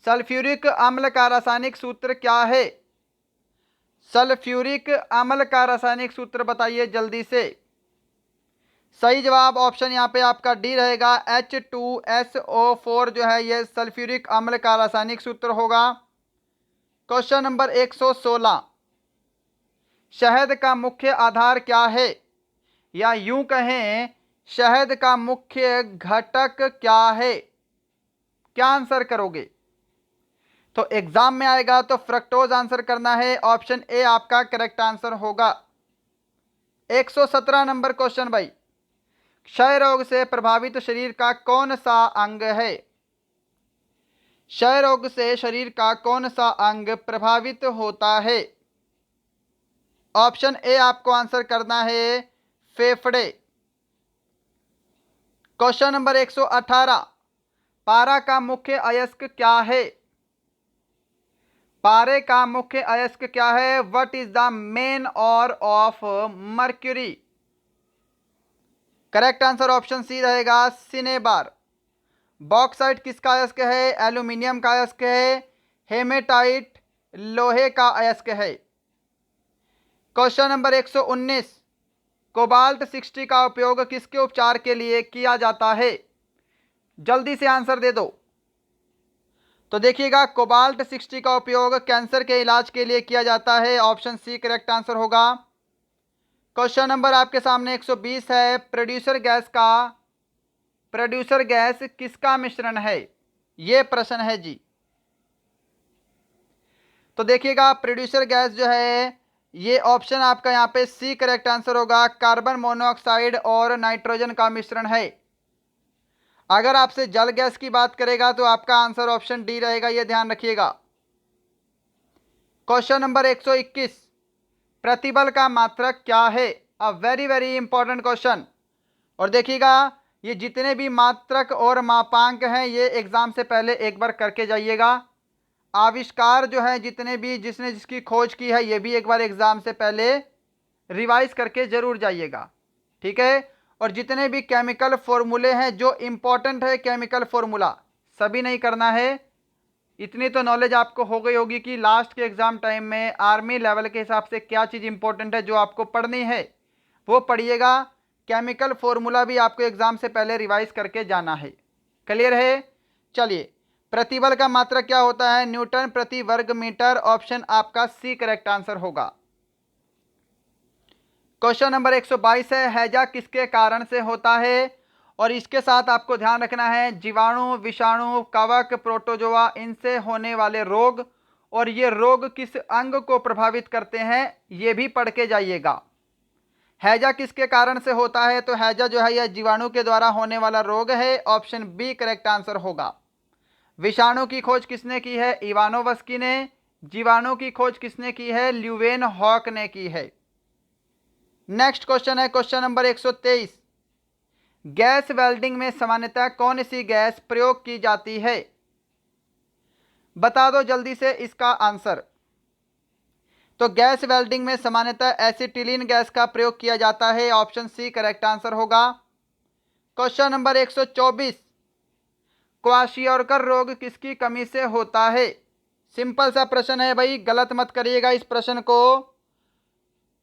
सल्फ्यूरिक अम्ल का रासायनिक सूत्र क्या है? सल्फ्यूरिक अम्ल का रासायनिक सूत्र बताइए जल्दी से। सही जवाब ऑप्शन यहाँ पे आपका डी रहेगा, H2SO4 जो है ये सल्फ्यूरिक अम्ल का रासायनिक सूत्र होगा। क्वेश्चन नंबर 116, शहद का मुख्य आधार क्या है? या यूं कहें, शहद का मुख्य घटक क्या है? क्या आंसर करोगे? तो एग्जाम में आएगा तो फ्रक्टोज आंसर करना है। ऑप्शन ए आपका करेक्ट आंसर होगा। 117 नंबर क्वेश्चन भाई, क्षय रोग से प्रभावित शरीर का कौन सा अंग है? क्षय रोग से शरीर का कौन सा अंग प्रभावित होता है? ऑप्शन ए आपको आंसर करना है, फेफड़े। क्वेश्चन नंबर 118, पारा का मुख्य अयस्क क्या है? पारे का मुख्य अयस्क क्या है? What is the main ore of mercury? Correct answer option C रहेगा, सिनेबार। बॉक्साइट किसका अयस्क है? एल्यूमिनियम का अयस्क है। हेमेटाइट लोहे का अयस्क है। क्वेश्चन नंबर 119, कोबाल्ट 60 का उपयोग किसके उपचार के लिए किया जाता है? जल्दी से आंसर दे दो। तो देखिएगा, कोबाल्ट 60 का उपयोग कैंसर के इलाज के लिए किया जाता है। ऑप्शन सी करेक्ट आंसर होगा। क्वेश्चन नंबर आपके सामने 120 है, प्रोड्यूसर गैस किसका मिश्रण है? यह प्रश्न है जी। तो देखिएगा, प्रोड्यूसर गैस जो है ये ऑप्शन आपका यहाँ पे सी करेक्ट आंसर होगा, कार्बन मोनोऑक्साइड और नाइट्रोजन का मिश्रण है। अगर आपसे जल गैस की बात करेगा तो आपका आंसर ऑप्शन डी रहेगा, यह ध्यान रखिएगा। क्वेश्चन नंबर 121, प्रतिबल का मात्रक क्या है? A very very important question. और देखिएगा, ये जितने भी मात्रक और मापांक हैं ये एग्जाम से पहले एक बार करके जाइएगा। आविष्कार जो है जितने भी जिसने जिसकी खोज की है ये भी एक बार एग्जाम से पहले रिवाइज करके जरूर जाइएगा, ठीक है। और जितने भी केमिकल फॉर्मूले हैं जो इंपॉर्टेंट है, केमिकल फॉर्मूला सभी नहीं करना है। इतनी तो नॉलेज आपको हो गई होगी कि लास्ट के एग्जाम टाइम में आर्मी लेवल के हिसाब से क्या चीज़ इंपॉर्टेंट है जो आपको पढ़नी है वो पढ़िएगा। केमिकल फॉर्मूला भी आपको एग्जाम से पहले रिवाइज करके जाना है। क्लियर है? चलिए, प्रतिबल का मात्रक क्या होता है? न्यूटन प्रति वर्ग मीटर। ऑप्शन आपका सी करेक्ट आंसर होगा। क्वेश्चन नंबर 122 है, हैजा किसके कारण से होता है? और इसके साथ आपको ध्यान रखना है जीवाणु, विषाणु, कवक, प्रोटोजोआ इनसे होने वाले रोग, और ये रोग किस अंग को प्रभावित करते हैं ये भी पढ़ के जाइएगा। हैजा किसके कारण से होता है? तो हैजा जो है यह जीवाणु के द्वारा होने वाला रोग है। ऑप्शन बी करेक्ट आंसर होगा। विषाणु की खोज किसने की है? इवानोवस्की ने। जीवाणु की खोज किसने की है? ल्यूवेन हॉक ने की है। नेक्स्ट क्वेश्चन है क्वेश्चन नंबर 123, गैस वेल्डिंग में सामान्यतः कौन सी गैस प्रयोग की जाती है? बता दो जल्दी से इसका आंसर। तो गैस वेल्डिंग में सामान्यतः एसिटिलीन गैस का प्रयोग किया जाता है। ऑप्शन सी करेक्ट आंसर होगा। क्वेश्चन नंबर 124, क्वाशियोरकर रोग किसकी कमी से होता है? सिंपल सा प्रश्न है भाई, गलत मत करिएगा इस प्रश्न को।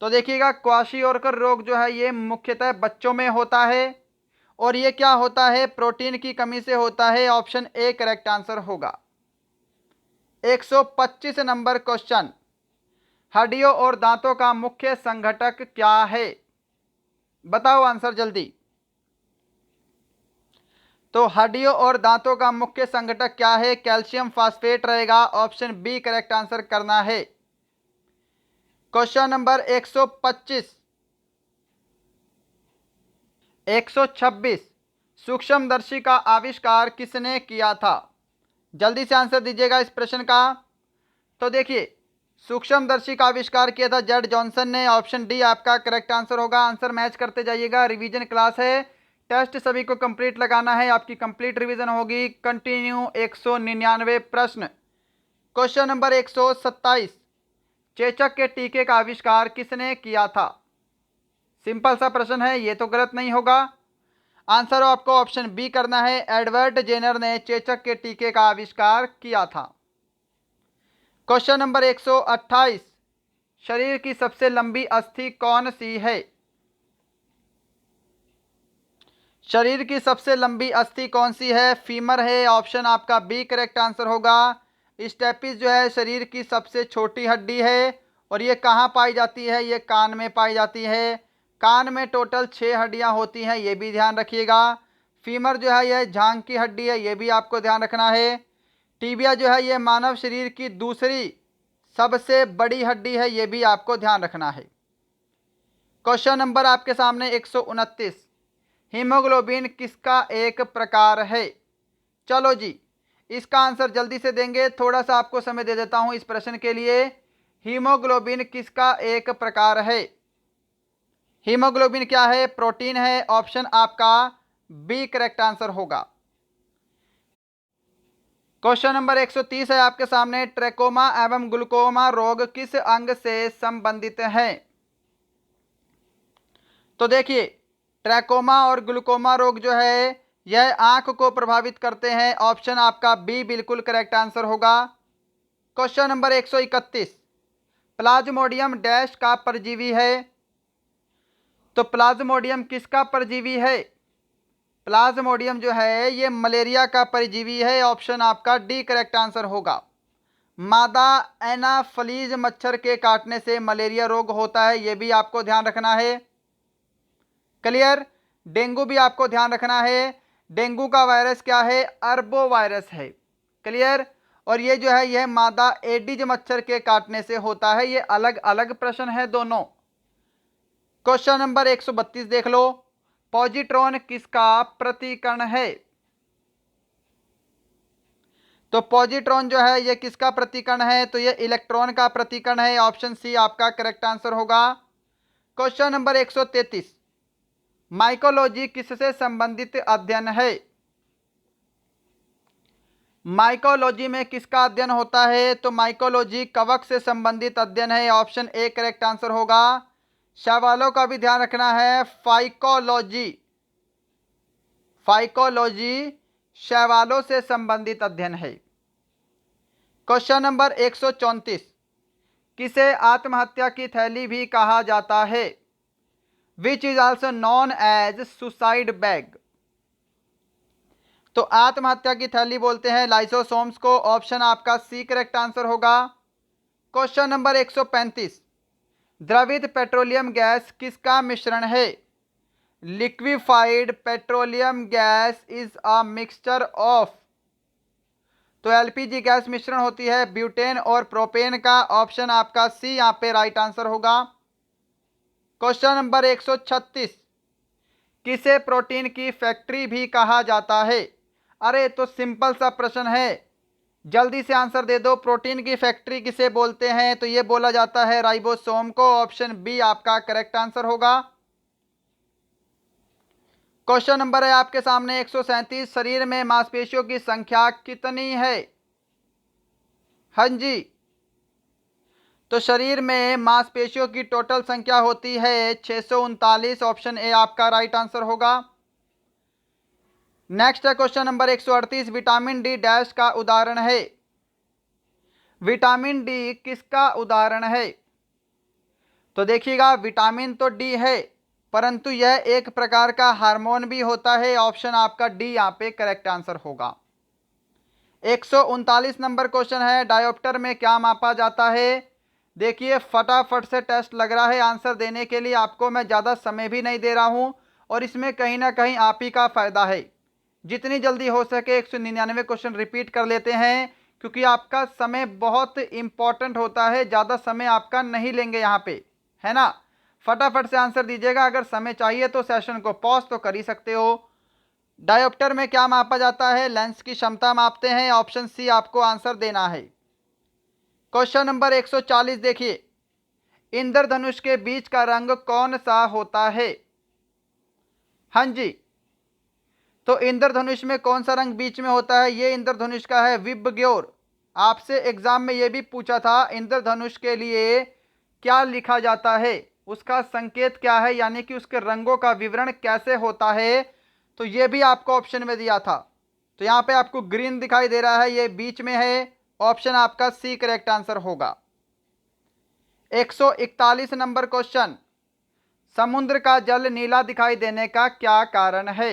तो देखिएगा, क्वाशियोरकर रोग जो है ये मुख्यतः बच्चों में होता है, और ये क्या होता है? प्रोटीन की कमी से होता है। ऑप्शन ए करेक्ट आंसर होगा। 125 नंबर क्वेश्चन, हड्डियों और दांतों का मुख्य संघटक क्या है? बताओ आंसर जल्दी। तो हड्डियों और दांतों का मुख्य संघटक क्या है? कैल्शियम फास्फेट रहेगा। ऑप्शन बी करेक्ट आंसर करना है। क्वेश्चन नंबर 126, सूक्ष्मदर्शी का आविष्कार किसने किया था? जल्दी से आंसर दीजिएगा इस प्रश्न का। तो देखिए, सूक्ष्मदर्शी का आविष्कार किया था जेड जॉनसन ने। ऑप्शन डी आपका करेक्ट आंसर होगा। आंसर मैच करते जाइएगा, रिवीजन क्लास है, टेस्ट सभी को कंप्लीट लगाना है, आपकी कंप्लीट रिवीजन होगी। कंटिन्यू 199 प्रश्न। क्वेश्चन नंबर 127, चेचक के टीके का आविष्कार किसने किया था? सिंपल सा प्रश्न है, ये तो गलत नहीं होगा। आंसर आपको ऑप्शन बी करना है, एडवर्ड जेनर ने चेचक के टीके का आविष्कार किया था। क्वेश्चन नंबर 128, शरीर की सबसे लंबी अस्थि कौन सी है? शरीर की सबसे लंबी अस्थि कौन सी है? फीमर है। ऑप्शन आपका बी करेक्ट आंसर होगा। स्टेपिस जो है शरीर की सबसे छोटी हड्डी है, और ये कहाँ पाई जाती है? ये कान में पाई जाती है। कान में टोटल 6 हड्डियाँ होती हैं, ये भी ध्यान रखिएगा। फीमर जो है यह जांघ की हड्डी है, ये भी आपको ध्यान रखना है। टीबिया जो है यह मानव शरीर की दूसरी सबसे बड़ी हड्डी है, ये भी आपको ध्यान रखना है। क्वेश्चन नंबर आपके सामने 129, हीमोग्लोबिन किसका एक प्रकार है? चलो जी, इसका आंसर जल्दी से देंगे, थोड़ा सा आपको समय दे देता हूं इस प्रश्न के लिए। हीमोग्लोबिन किसका एक प्रकार है? हीमोग्लोबिन क्या है? प्रोटीन है। ऑप्शन आपका बी करेक्ट आंसर होगा। क्वेश्चन नंबर 130 है आपके सामने, ट्रैकोमा एवं ग्लूकोमा रोग किस अंग से संबंधित है? तो देखिए, ट्रैकोमा और ग्लूकोमा रोग जो है यह आंख को प्रभावित करते हैं। ऑप्शन आपका बी बिल्कुल करेक्ट आंसर होगा। क्वेश्चन नंबर 131, प्लाज्मोडियम डैश का परजीवी है? तो प्लाज्मोडियम किसका परजीवी है? प्लाज्मोडियम जो है ये मलेरिया का परजीवी है। ऑप्शन आपका डी करेक्ट आंसर होगा। मादा एनाफलीज मच्छर के काटने से मलेरिया रोग होता है, यह भी आपको ध्यान रखना है। क्लियर? डेंगू भी आपको ध्यान रखना है। डेंगू का वायरस क्या है? अरबो वायरस है। क्लियर? और ये जो है यह मादा एडिज मच्छर के काटने से होता है। ये अलग अलग प्रश्न है दोनों। क्वेश्चन नंबर 132 देख लो, पॉजिट्रॉन किसका प्रतिकरण है? तो पॉजिट्रॉन जो है यह किसका प्रतिकरण है? तो यह इलेक्ट्रॉन का प्रतिकरण है। ऑप्शन सी आपका करेक्ट आंसर होगा। क्वेश्चन नंबर 133, माइकोलॉजी किससे संबंधित अध्ययन है? माइकोलॉजी में किसका अध्ययन होता है? तो माइकोलॉजी कवक से संबंधित अध्ययन है। ऑप्शन ए करेक्ट आंसर होगा। शैवालों का भी ध्यान रखना है। फाइकोलॉजी, फाइकोलॉजी शैवालों से संबंधित अध्ययन है। क्वेश्चन नंबर 134, किसे आत्महत्या की थैली भी कहा जाता है? Which is also known as suicide bag. तो आत्महत्या की थैली बोलते हैं लाइसोसोम्स को। ऑप्शन आपका सी करेक्ट आंसर होगा। क्वेश्चन नंबर 135, द्रवित पेट्रोलियम गैस किसका मिश्रण है? Liquefied petroleum gas is a mixture of. तो एलपीजी गैस मिश्रण होती है ब्यूटेन और प्रोपेन का। ऑप्शन आपका सी यहां पे राइट आंसर होगा। क्वेश्चन नंबर 136, किसे प्रोटीन की फैक्ट्री भी कहा जाता है? अरे तो सिंपल सा प्रश्न है, जल्दी से आंसर दे दो। प्रोटीन की फैक्ट्री किसे बोलते हैं? तो ये बोला जाता है राइबोसोम को। ऑप्शन बी आपका करेक्ट आंसर होगा। क्वेश्चन नंबर है आपके सामने 137, शरीर में मांसपेशियों की संख्या कितनी है? हाँ जी, तो शरीर में मांसपेशियों की टोटल संख्या होती है 639। ऑप्शन ए आपका राइट आंसर होगा। नेक्स्ट है question number 138, vitamin D dash का उदाहरण है? विटामिन डी किसका उदाहरण है? तो देखिएगा, विटामिन तो डी है परंतु यह एक प्रकार का हार्मोन भी होता है। ऑप्शन आपका डी यहाँ पे करेक्ट आंसर होगा। 139 नंबर क्वेश्चन है, डायोप्टर में क्या मापा जाता है? देखिए फटाफट से टेस्ट लग रहा है आंसर देने के लिए। आपको मैं ज़्यादा समय भी नहीं दे रहा हूं और इसमें कहीं ना कहीं आप ही का फायदा है। जितनी जल्दी हो सके 199 क्वेश्चन रिपीट कर लेते हैं क्योंकि आपका समय बहुत इंपॉर्टेंट होता है। ज़्यादा समय आपका नहीं लेंगे यहाँ पे, है ना। फटाफट से आंसर दीजिएगा। अगर समय चाहिए तो सेशन को पॉज तो कर ही सकते हो। डायोप्टर में क्या मापा जाता है? लेंस की क्षमता मापते हैं। ऑप्शन सी आपको आंसर देना है। क्वेश्चन नंबर 140 देखिए, इंद्रधनुष के बीच का रंग कौन सा होता है? हाँ जी, तो इंद्रधनुष में कौन सा रंग बीच में होता है? ये इंद्रधनुष का है विबग्योर। आपसे एग्जाम में ये भी पूछा था इंद्रधनुष के लिए क्या लिखा जाता है, उसका संकेत क्या है, यानी कि उसके रंगों का विवरण कैसे होता है। तो ये भी आपको ऑप्शन में दिया था। तो यहाँ पे आपको ग्रीन दिखाई दे रहा है, ये बीच में है। ऑप्शन आपका सी करेक्ट आंसर होगा। 141 नंबर क्वेश्चन, समुद्र का जल नीला दिखाई देने का क्या कारण है?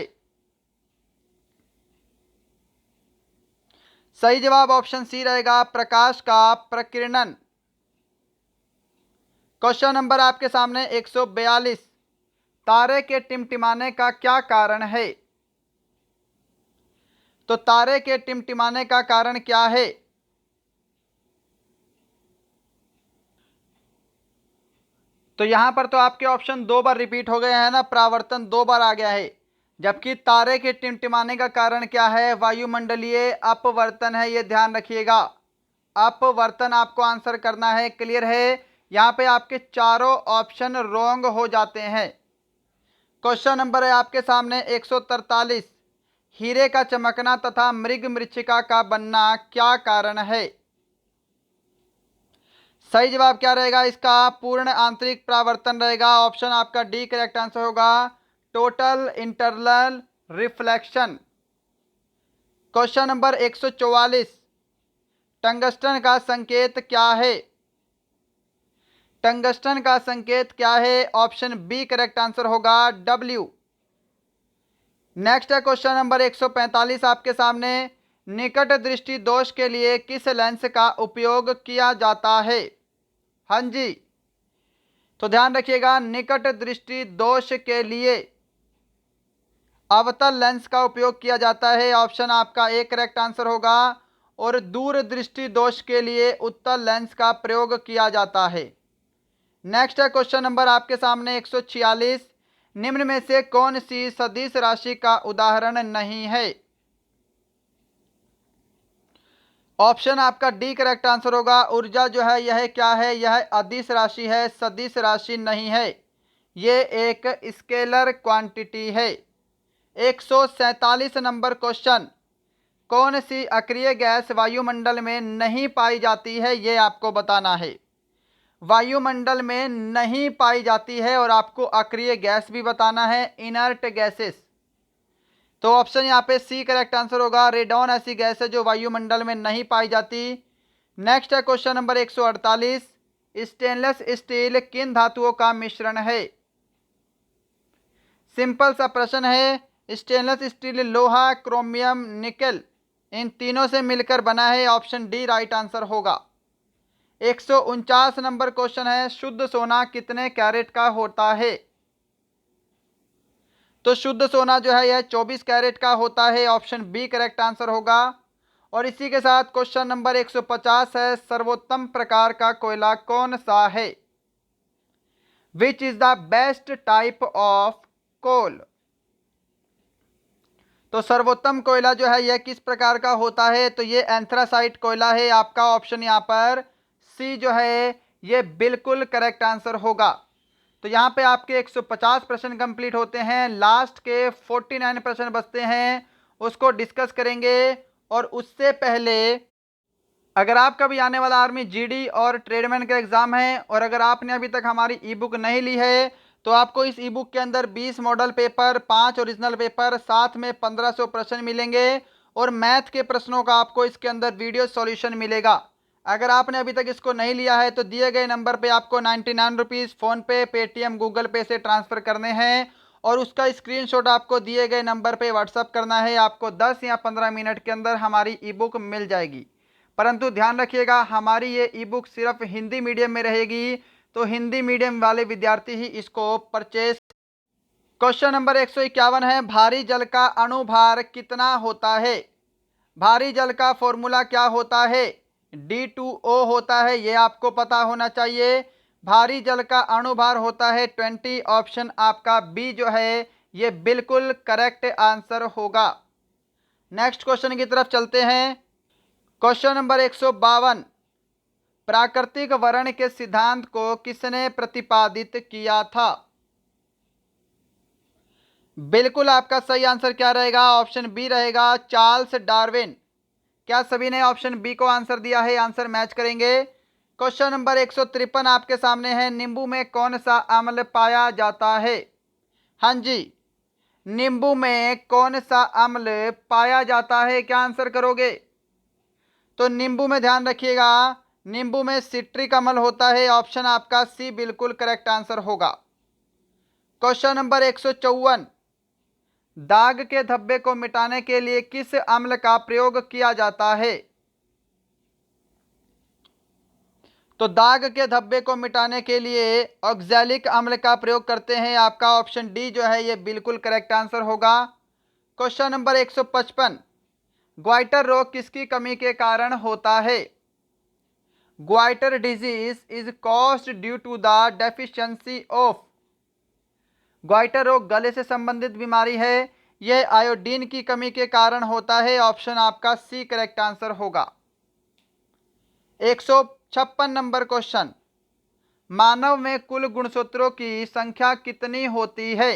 सही जवाब ऑप्शन सी रहेगा, प्रकाश का प्रकीर्णन। क्वेश्चन नंबर आपके सामने 142, तारे के टिमटिमाने का क्या कारण है? तो तारे के टिमटिमाने का कारण क्या है? तो यहां पर तो आपके ऑप्शन दो बार रिपीट हो गए हैं ना, परावर्तन दो बार आ गया है। जबकि तारे के टिमटिमाने का कारण क्या है? वायुमंडलीय अपवर्तन है, ये ध्यान रखिएगा। अपवर्तन आपको आंसर करना है। क्लियर है? यहां पे आपके चारों ऑप्शन रॉन्ग हो जाते हैं। क्वेश्चन नंबर है आपके सामने 143, हीरे का चमकना तथा मृग मृच्छिका का बनना क्या कारण है? सही जवाब क्या रहेगा इसका? पूर्ण आंतरिक परावर्तन रहेगा। ऑप्शन आपका डी करेक्ट आंसर होगा, total internal reflection. Question number 144, tungsten का संकेत क्या है? टंगस्टन का संकेत क्या है? ऑप्शन बी करेक्ट आंसर होगा, डब्ल्यू। नेक्स्ट है क्वेश्चन नंबर 145 आपके सामने, निकट दृष्टि दोष के लिए किस लेंस का उपयोग किया जाता है? हाँ जी, तो ध्यान रखिएगा, निकट दृष्टि दोष के लिए अवतल लेंस का उपयोग किया जाता है। ऑप्शन आपका ए करेक्ट आंसर होगा। और दूर दृष्टि दोष के लिए उत्तल लेंस का प्रयोग किया जाता है। नेक्स्ट है क्वेश्चन नंबर आपके सामने 146, निम्न में से कौन सी सदिश राशि का उदाहरण नहीं है? ऑप्शन आपका डी करेक्ट आंसर होगा। ऊर्जा जो है यह क्या है? यह अदिश राशि है, सदिश राशि नहीं है, ये एक स्केलर क्वांटिटी है। 147 नंबर क्वेश्चन, कौन सी अक्रिय गैस वायुमंडल में नहीं पाई जाती है? ये आपको बताना है। वायुमंडल में नहीं पाई जाती है और आपको अक्रिय गैस भी बताना है, इनर्ट गैसेस। तो ऑप्शन यहाँ पे सी करेक्ट आंसर होगा। रेडॉन ऐसी गैस है जो वायुमंडल में नहीं पाई जाती। नेक्स्ट है क्वेश्चन नंबर 148, स्टेनलेस स्टील किन धातुओं का मिश्रण है? सिंपल सा प्रश्न है। स्टेनलेस स्टील लोहा, क्रोमियम, निकेल, इन तीनों से मिलकर बना है। ऑप्शन डी राइट आंसर होगा। 149 नंबर क्वेश्चन है, शुद्ध सोना कितने कैरेट का होता है? तो शुद्ध सोना जो है यह 24 कैरेट का होता है। ऑप्शन बी करेक्ट आंसर होगा। और इसी के साथ क्वेश्चन नंबर 150 है, सर्वोत्तम प्रकार का कोयला कौन सा है? Which is the best type of coal? तो सर्वोत्तम कोयला जो है यह किस प्रकार का होता है? तो ये एंथ्रासाइट कोयला है। आपका ऑप्शन यहाँ पर सी जो है ये बिल्कुल करेक्ट आंसर होगा। तो यहाँ पे आपके 150 प्रश्न कंप्लीट होते हैं। लास्ट के 49 प्रश्न बचते हैं, उसको डिस्कस करेंगे। और उससे पहले अगर आपका भी आने वाला आर्मी जीडी और ट्रेडमैन का एग्जाम है और अगर आपने अभी तक हमारी ई बुक नहीं ली है तो आपको इस ई बुक के अंदर 20 मॉडल पेपर, 5 ओरिजिनल पेपर, साथ में 1500 प्रश्न मिलेंगे और मैथ के प्रश्नों का आपको इसके अंदर वीडियो सॉल्यूशन मिलेगा। अगर आपने अभी तक इसको नहीं लिया है तो दिए गए नंबर पे आपको 99 रुपीज़ फ़ोनपे, पेटीएम, गूगल पे से ट्रांसफ़र करने हैं और उसका स्क्रीनशॉट आपको दिए गए नंबर पे व्हाट्सअप करना है। आपको 10 या 15 मिनट के अंदर हमारी ई बुक मिल जाएगी। परंतु ध्यान रखिएगा, हमारी ये ई बुक सिर्फ हिंदी मीडियम में रहेगी, तो हिंदी मीडियम वाले विद्यार्थी ही इसको परचेज। क्वेश्चन नंबर 151 है, भारी जल का अणुभार कितना होता है? भारी जल का फॉर्मूला क्या होता है? D2O होता है, ये आपको पता होना चाहिए। भारी जल का अणुभार होता है 20। ऑप्शन आपका बी जो है ये बिल्कुल करेक्ट आंसर होगा। नेक्स्ट क्वेश्चन की तरफ चलते हैं। क्वेश्चन नंबर 152, प्राकृतिक वर्ण के सिद्धांत को किसने प्रतिपादित किया था? बिल्कुल आपका सही आंसर क्या रहेगा? ऑप्शन बी रहेगा, चार्ल्स डार्विन। क्या सभी ने ऑप्शन बी को आंसर दिया है? आंसर मैच करेंगे। क्वेश्चन नंबर 153 आपके सामने है, नींबू में कौन सा अम्ल पाया जाता है? हाँ जी, नींबू में कौन सा अम्ल पाया जाता है? क्या आंसर करोगे? तो नींबू में ध्यान रखिएगा, नींबू में सिट्रिक अम्ल होता है। ऑप्शन आपका सी बिल्कुल करेक्ट आंसर होगा। क्वेश्चन नंबर 154, दाग के धब्बे को मिटाने के लिए किस अम्ल का प्रयोग किया जाता है? तो दाग के धब्बे को मिटाने के लिए ऑक्सैलिक अम्ल का प्रयोग करते हैं। आपका ऑप्शन डी जो है ये बिल्कुल करेक्ट आंसर होगा। क्वेश्चन नंबर 155, ग्वाइटर रोग किसकी कमी के कारण होता है? Goitre disease is caused due to the deficiency of. Goitre रोग गले से संबंधित बीमारी है, यह आयोडीन की कमी के कारण होता है। ऑप्शन आपका सी करेक्ट आंसर होगा। 156 नंबर क्वेश्चन, मानव में कुल गुणसूत्रों की संख्या कितनी होती है?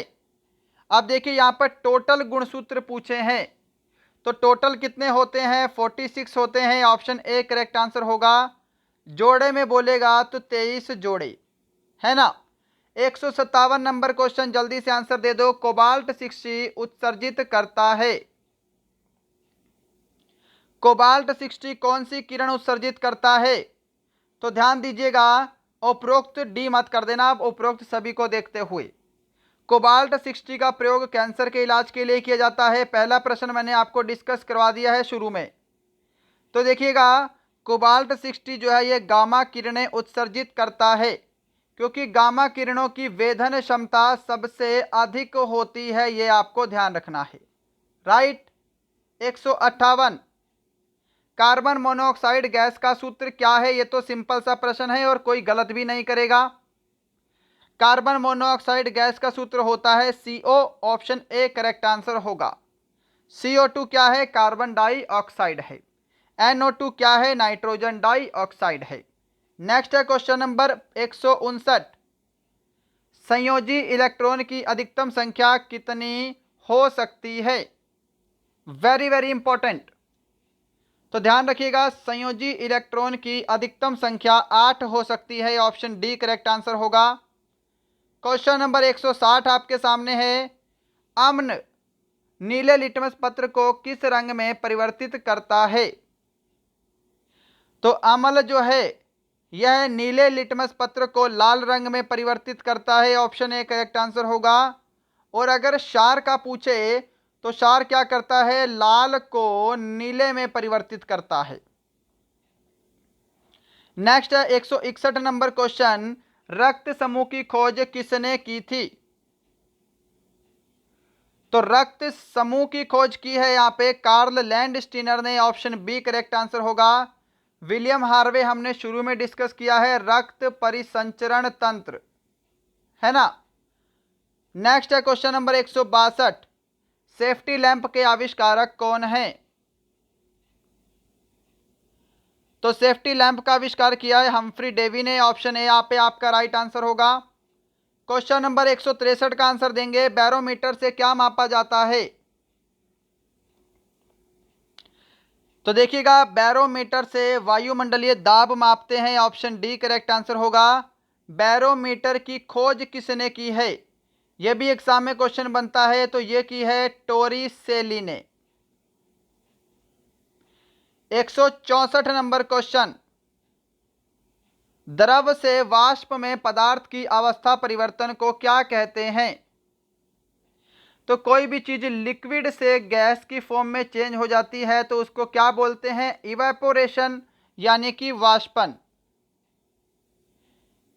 अब देखिए यहाँ पर टोटल गुणसूत्र पूछे हैं, तो टोटल कितने होते हैं? 46 होते हैं। ऑप्शन ए करेक्ट आंसर होगा। जोड़े में बोलेगा तो 23 जोड़े, है ना। 157 नंबर क्वेश्चन, जल्दी से आंसर दे दो। कोबाल्ट 60 उत्सर्जित करता है। कोबाल्ट 60 कौन सी किरण उत्सर्जित करता है? तो ध्यान दीजिएगा, उपरोक्त डी मत कर देना, आप उपरोक्त सभी को देखते हुए। कोबाल्ट 60 का प्रयोग कैंसर के इलाज के लिए किया जाता है। पहला प्रश्न मैंने आपको डिस्कस करवा दिया है शुरू में। तो देखिएगा, कोबाल्ट 60 जो है ये गामा किरणें उत्सर्जित करता है, क्योंकि गामा किरणों की वेधन क्षमता सबसे अधिक होती है, ये आपको ध्यान रखना है। राइट। 158, कार्बन मोनोऑक्साइड गैस का सूत्र क्या है? ये तो सिंपल सा प्रश्न है और कोई गलत भी नहीं करेगा। कार्बन मोनोऑक्साइड गैस का सूत्र होता है CO। Option A correct answer होगा। CO2 क्या है? कार्बन डाइऑक्साइड है। NO2 क्या है? नाइट्रोजन डाइऑक्साइड है। नेक्स्ट है क्वेश्चन नंबर 159, संयोजी इलेक्ट्रॉन की अधिकतम संख्या कितनी हो सकती है? Very very important. तो ध्यान रखिएगा, संयोजी इलेक्ट्रॉन की अधिकतम संख्या 8 हो सकती है। ऑप्शन डी करेक्ट आंसर होगा। क्वेश्चन नंबर 160 आपके सामने है, अम्ल नीले लिटमस पत्र को किस रंग में परिवर्तित करता है? तो अम्ल जो है यह नीले लिटमस पत्र को लाल रंग में परिवर्तित करता है। ऑप्शन ए करेक्ट आंसर होगा। और अगर क्षार का पूछे तो क्षार क्या करता है? लाल को नीले में परिवर्तित करता है। नेक्स्ट है 161 नंबर क्वेश्चन, रक्त समूह की खोज किसने की थी? तो रक्त समूह की खोज की है यहाँ पे कार्ल लैंडस्टीनर ने। ऑप्शन बी करेक्ट आंसर होगा। विलियम हार्वे हमने शुरू में डिस्कस किया है, रक्त परिसंचरण तंत्र, है ना। नेक्स्ट है क्वेश्चन नंबर 162, सेफ्टी लैंप के आविष्कारक कौन है? तो सेफ्टी लैंप का आविष्कार किया है हम्फ्री डेवी ने। ऑप्शन ए यहाँ पे आपका राइट आंसर होगा। क्वेश्चन नंबर 163 का आंसर देंगे, बैरोमीटर से क्या मापा जाता है? तो देखिएगा, बैरोमीटर से वायुमंडलीय दाब मापते हैं। ऑप्शन डी करेक्ट आंसर होगा। बैरोमीटर की खोज किसने की है? यह भी एग्जाम में क्वेश्चन बनता है, तो यह की है टोरिसेली ने। 164 नंबर क्वेश्चन, द्रव से वाष्प में पदार्थ की अवस्था परिवर्तन को क्या कहते हैं? तो कोई भी चीज लिक्विड से गैस की फॉर्म में चेंज हो जाती है तो उसको क्या बोलते हैं? इवेपोरेशन, यानी कि वाष्पन।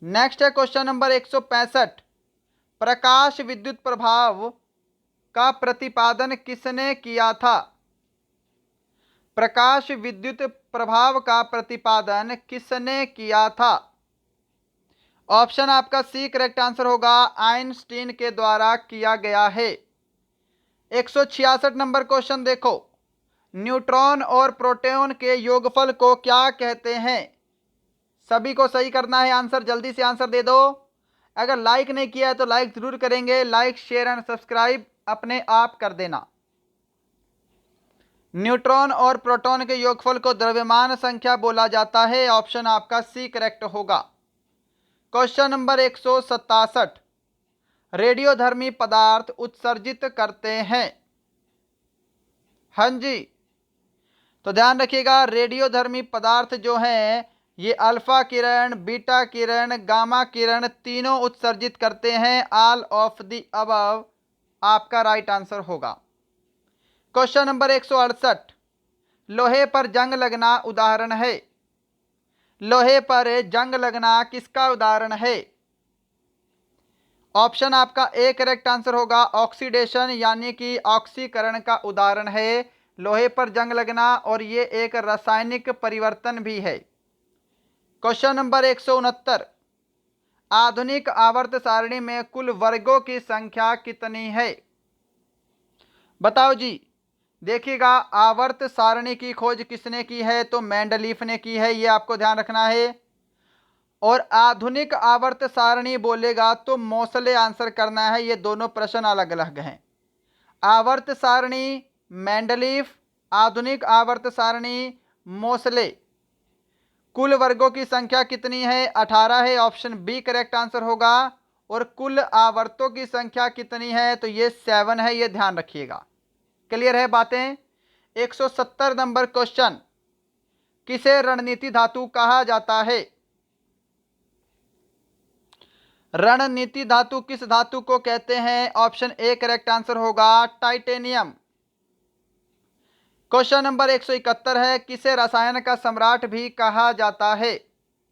नेक्स्ट है क्वेश्चन नंबर 165, प्रकाश विद्युत प्रभाव का प्रतिपादन किसने किया था? प्रकाश विद्युत प्रभाव का प्रतिपादन किसने किया था? ऑप्शन आपका सी करेक्ट आंसर होगा, आइंस्टीन के द्वारा किया गया है। 166 नंबर क्वेश्चन देखो, न्यूट्रॉन और प्रोटॉन के योगफल को क्या कहते हैं? सभी को सही करना है आंसर, जल्दी से आंसर दे दो। अगर लाइक नहीं किया है तो लाइक जरूर करेंगे, लाइक शेयर एंड सब्सक्राइब अपने आप कर देना। न्यूट्रॉन और प्रोटॉन के योगफल को द्रव्यमान संख्या बोला जाता है। ऑप्शन आपका सी करेक्ट होगा। क्वेश्चन नंबर 167, रेडियोधर्मी पदार्थ उत्सर्जित करते हैं। हाँ जी, तो ध्यान रखिएगा, रेडियोधर्मी पदार्थ जो हैं ये अल्फा किरण, बीटा किरण, गामा किरण तीनों उत्सर्जित करते हैं। ऑल ऑफ द अबव आपका राइट आंसर होगा। क्वेश्चन नंबर 168, लोहे पर जंग लगना उदाहरण है। लोहे पर जंग लगना किसका उदाहरण है? ऑप्शन आपका ए करेक्ट आंसर होगा, ऑक्सीडेशन, यानी कि ऑक्सीकरण का उदाहरण है लोहे पर जंग लगना, और ये एक रासायनिक परिवर्तन भी है। क्वेश्चन नंबर 169, आधुनिक आवर्त सारणी में कुल वर्गों की संख्या कितनी है? बताओ जी। देखिएगा, आवर्त सारणी की खोज किसने की है? तो मेंडलीफ ने की है, ये आपको ध्यान रखना है। और आधुनिक आवर्त सारणी बोलेगा तो मोसले आंसर करना है, ये दोनों प्रश्न अलग अलग हैं। आवर्त सारणी मेंडलीफ आधुनिक आवर्त सारणी मोसले। कुल वर्गों की संख्या कितनी है? 18 है, ऑप्शन बी करेक्ट आंसर होगा। और कुल आवर्तों की संख्या कितनी है? तो ये 7 है, ये ध्यान रखिएगा। क्लियर है बातें? 170 नंबर क्वेश्चन, किसे रणनीति धातु कहा जाता है? रणनीति धातु किस धातु को कहते हैं? ऑप्शन ए करेक्ट आंसर होगा, टाइटेनियम। क्वेश्चन नंबर 171 है, किसे रसायन का सम्राट भी कहा जाता है?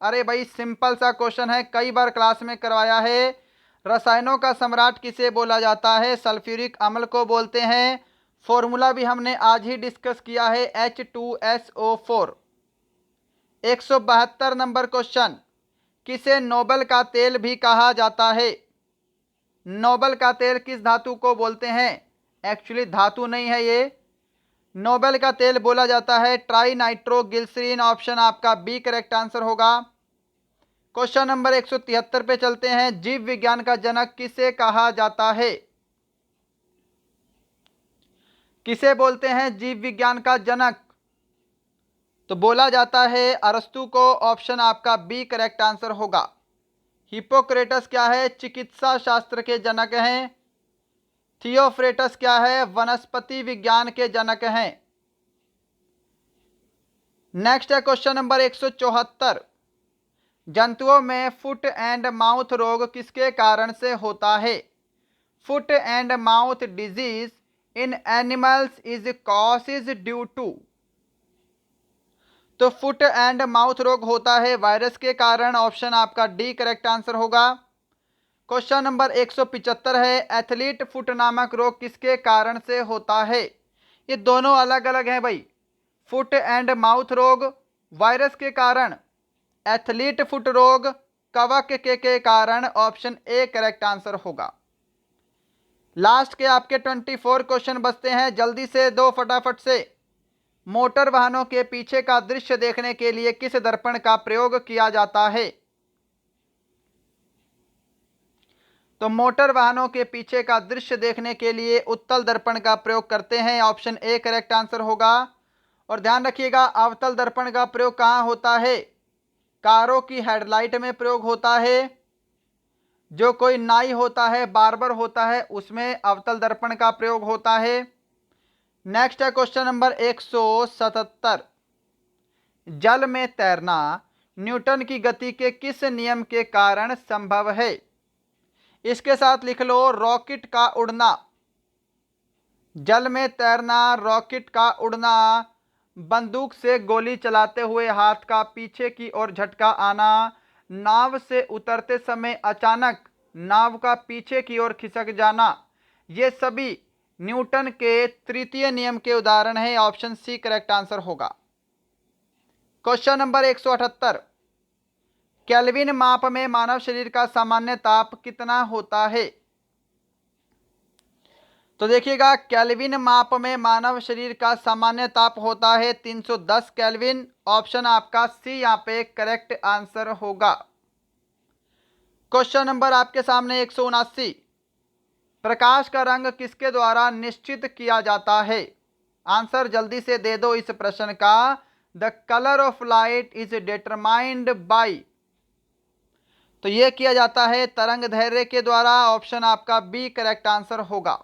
अरे भाई सिंपल सा क्वेश्चन है, कई बार क्लास में करवाया है। रसायनों का सम्राट किसे बोला जाता है? सल्फ्यूरिक अम्ल को बोलते हैं। फॉर्मूला भी हमने आज ही डिस्कस किया है, H2SO4। 172 नंबर क्वेश्चन, किसे नोबल का तेल भी कहा जाता है? नोबल का तेल किस धातु को बोलते हैं? एक्चुअली धातु नहीं है ये, नोबेल का तेल बोला जाता है ट्राई नाइट्रोग्लिसरीन। ऑप्शन आपका बी करेक्ट आंसर होगा। क्वेश्चन नंबर 173 पे चलते हैं, जीव विज्ञान का जनक किसे कहा जाता है? किसे बोलते हैं जीव विज्ञान का जनक? तो बोला जाता है अरस्तु को। ऑप्शन आपका बी करेक्ट आंसर होगा। हिपोक्रेटस क्या है? चिकित्सा शास्त्र के जनक हैं। थियोफ्रेटस क्या है? वनस्पति विज्ञान के जनक हैं। नेक्स्ट है क्वेश्चन नंबर 174, जंतुओं में फुट एंड माउथ रोग किसके कारण से होता है? Foot and mouth disease in animals is causes due to. तो फुट एंड माउथ रोग होता है वायरस के कारण। ऑप्शन आपका डी करेक्ट आंसर होगा। क्वेश्चन नंबर 175 है, एथलीट फुट नामक रोग किसके कारण से होता है? ये दोनों अलग अलग हैं भाई। फुट एंड माउथ रोग वायरस के कारण, एथलीट फुट रोग कवक के कारण। ऑप्शन ए करेक्ट आंसर होगा। लास्ट के आपके 24 क्वेश्चन बचते हैं, जल्दी से दो फटाफट से। मोटर वाहनों के पीछे का दृश्य देखने के लिए किस दर्पण का प्रयोग किया जाता है? तो मोटर वाहनों के पीछे का दृश्य देखने के लिए उत्तल दर्पण का प्रयोग करते हैं। ऑप्शन ए करेक्ट आंसर होगा। और ध्यान रखिएगा, अवतल दर्पण का प्रयोग कहाँ होता है? कारों की हेडलाइट में प्रयोग होता है। जो कोई नाई होता है, बार्बर होता है, उसमें अवतल दर्पण का प्रयोग होता है। नेक्स्ट है क्वेश्चन नंबर 177, जल में तैरना न्यूटन की गति के किस नियम के कारण संभव है? इसके साथ लिख लो, रॉकेट का उड़ना। जल में तैरना, रॉकेट का उड़ना, बंदूक से गोली चलाते हुए हाथ का पीछे की ओर झटका आना, नाव से उतरते समय अचानक नाव का पीछे की ओर खिसक जाना, ये सभी न्यूटन के तृतीय नियम के उदाहरण हैं। ऑप्शन सी करेक्ट आंसर होगा। क्वेश्चन नंबर 178, केल्विन माप में मानव शरीर का सामान्य ताप कितना होता है? तो देखिएगा, केल्विन माप में मानव शरीर का सामान्य ताप होता है 310 केल्विन। ऑप्शन आपका सी यहाँ पे करेक्ट आंसर होगा। क्वेश्चन नंबर आपके सामने 179, प्रकाश का रंग किसके द्वारा निश्चित किया जाता है? आंसर जल्दी से दे दो इस प्रश्न का। The colour of light is determined by. तो यह किया जाता है तरंग दैर्घ्य के द्वारा। ऑप्शन आपका बी करेक्ट आंसर होगा।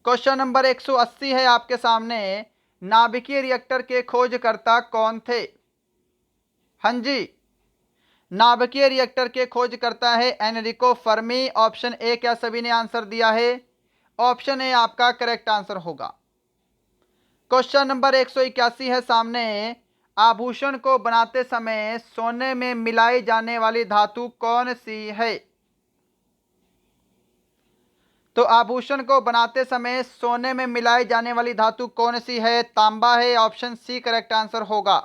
क्वेश्चन नंबर 180 है आपके सामने, नाभिकीय रिएक्टर के खोजकर्ता कौन थे? हाँ जी, नाभिकीय रिएक्टर के खोजकर्ता है एनरिको फर्मी। ऑप्शन ए क्या सभी ने आंसर दिया है? ऑप्शन ए आपका करेक्ट आंसर होगा। क्वेश्चन नंबर 181 है सामने, आभूषण को बनाते समय सोने में मिलाई जाने वाली धातु कौन सी है? तो आभूषण को बनाते समय सोने में मिलाई जाने वाली धातु कौन सी है? तांबा है। ऑप्शन सी करेक्ट आंसर होगा।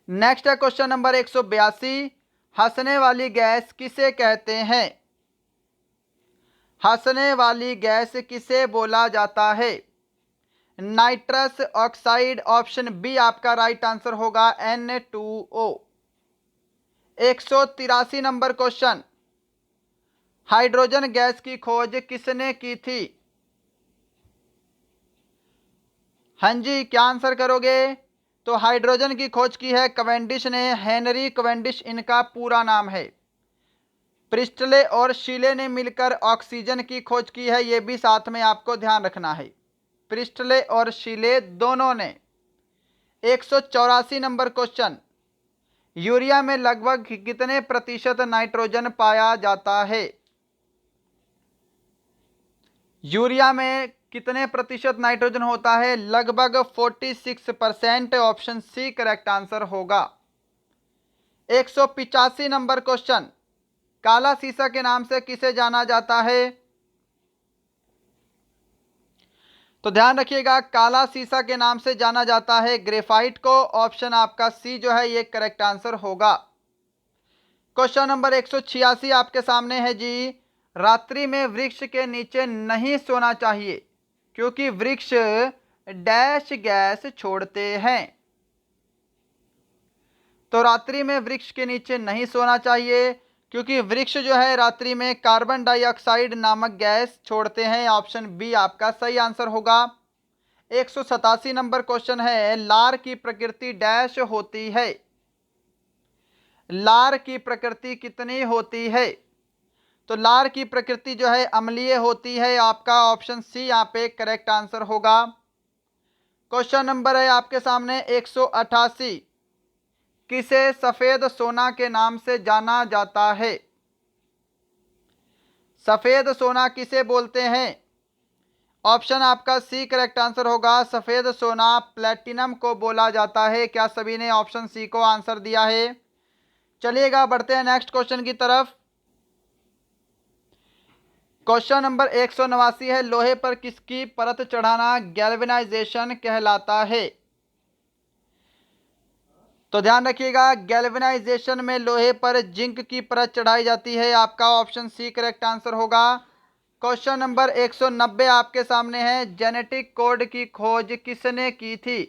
नेक्स्ट है क्वेश्चन नंबर 182, हंसने वाली गैस किसे कहते हैं? हंसने वाली गैस किसे बोला जाता है? Nitrous oxide. ऑप्शन बी आपका राइट आंसर होगा, Na2O। 183 number question, hydrogen gas की खोज किसने की थी? हाँ जी, क्या आंसर करोगे? तो हाइड्रोजन की खोज की है कैवेंडिश ने, हेनरी कैवेंडिश इनका पूरा नाम है। प्रिस्टले और शीले ने मिलकर ऑक्सीजन की खोज की है, ये भी साथ में आपको ध्यान रखना है। प्रिस्टले और शीले दोनों ने। 184 नंबर क्वेश्चन, यूरिया में लगभग कितने प्रतिशत नाइट्रोजन पाया जाता है? यूरिया में कितने प्रतिशत नाइट्रोजन होता है? लगभग 46%। ऑप्शन सी करेक्ट आंसर होगा। 185 नंबर क्वेश्चन, काला सीसा के नाम से किसे जाना जाता है? तो ध्यान रखिएगा, काला सीसा के नाम से जाना जाता है ग्रेफाइट को। ऑप्शन आपका सी जो है ये करेक्ट आंसर होगा। क्वेश्चन नंबर 186 आपके सामने है जी। रात्रि में वृक्ष के नीचे नहीं सोना चाहिए क्योंकि वृक्ष डैश गैस छोड़ते हैं। तो रात्रि में वृक्ष के नीचे नहीं सोना चाहिए क्योंकि वृक्ष जो है रात्रि में कार्बन डाइऑक्साइड नामक गैस छोड़ते हैं। ऑप्शन बी आपका सही आंसर होगा। 187 नंबर क्वेश्चन है, लार की प्रकृति डैश होती है? लार की प्रकृति कितनी होती है? तो लार की प्रकृति जो है अम्लीय होती है। आपका ऑप्शन सी यहाँ पे करेक्ट आंसर होगा। क्वेश्चन नंबर है आपके सामने 188, किसे सफेद सोना के नाम से जाना जाता है? सफेद सोना किसे बोलते हैं? ऑप्शन आपका सी करेक्ट आंसर होगा। सफेद सोना प्लेटिनम को बोला जाता है। क्या सभी ने ऑप्शन सी को आंसर दिया है? चलिएगा बढ़ते हैं नेक्स्ट क्वेश्चन की तरफ। क्वेश्चन नंबर 189 है, लोहे पर किसकी परत चढ़ाना गैल्वेनाइजेशन कहलाता है? तो ध्यान रखिएगा, गैल्वेनाइजेशन में लोहे पर जिंक की परत चढ़ाई जाती है। आपका ऑप्शन सी करेक्ट आंसर होगा। क्वेश्चन नंबर 190 आपके सामने है, जेनेटिक कोड की खोज किसने की थी?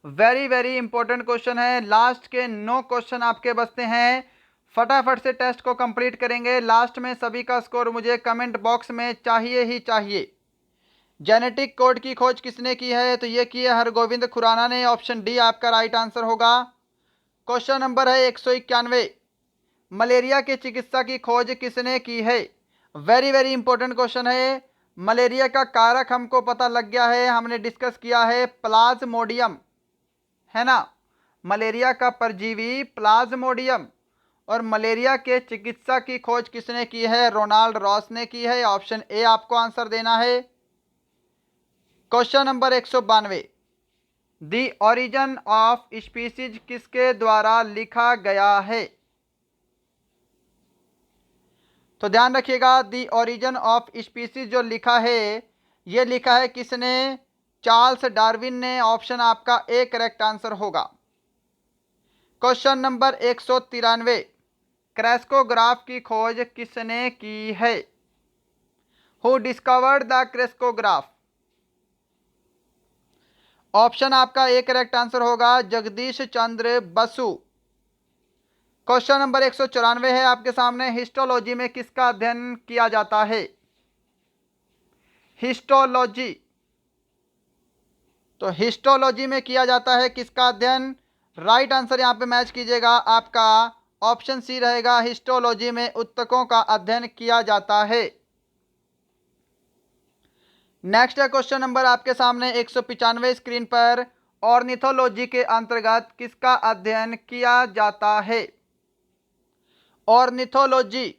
वेरी वेरी इंपॉर्टेंट क्वेश्चन है। लास्ट के 9 क्वेश्चन आपके बचते हैं, फटाफट से टेस्ट को कंप्लीट करेंगे। लास्ट में सभी का स्कोर मुझे कमेंट बॉक्स में चाहिए ही चाहिए। जेनेटिक कोड की खोज किसने की है? तो ये की है हरगोविंद खुराना ने। ऑप्शन डी आपका राइट आंसर होगा। क्वेश्चन नंबर है 191, मलेरिया की चिकित्सा की खोज किसने की है? वेरी वेरी इंपॉर्टेंट क्वेश्चन है। मलेरिया का कारक हमको पता लग गया है, हमने डिस्कस किया है, प्लाज्मोडियम है ना। मलेरिया का परजीवी प्लाज्मोडियम। और मलेरिया के चिकित्सा की खोज किसने की है? रोनाल्ड रॉस ने की है। ऑप्शन ए आपको आंसर देना है। Question number 192, the origin of species किसके द्वारा लिखा गया है? तो ध्यान रखिएगा, दी ओरिजिन ऑफ स्पीसीज जो लिखा है ये लिखा है किसने? चार्ल्स डार्विन ने। ऑप्शन आपका ए करेक्ट आंसर होगा। क्वेश्चन नंबर 193, क्रेस्कोग्राफ की खोज किसने की है? Who discovered the crescograph? Option आपका ए करेक्ट आंसर होगा, जगदीश चंद्र बसु। क्वेश्चन नंबर 194 है आपके सामने, हिस्टोलॉजी में किसका अध्ययन किया जाता है? हिस्टोलॉजी। तो हिस्टोलॉजी में किया जाता है किसका अध्ययन? राइट आंसर यहां पे मैच कीजिएगा, आपका ऑप्शन सी रहेगा। हिस्टोलॉजी में ऊतकों का अध्ययन किया जाता है। नेक्स्ट है क्वेश्चन नंबर आपके सामने 195 स्क्रीन पर, ऑर्निथोलॉजी के अंतर्गत किसका अध्ययन किया जाता है? ऑर्निथोलॉजी,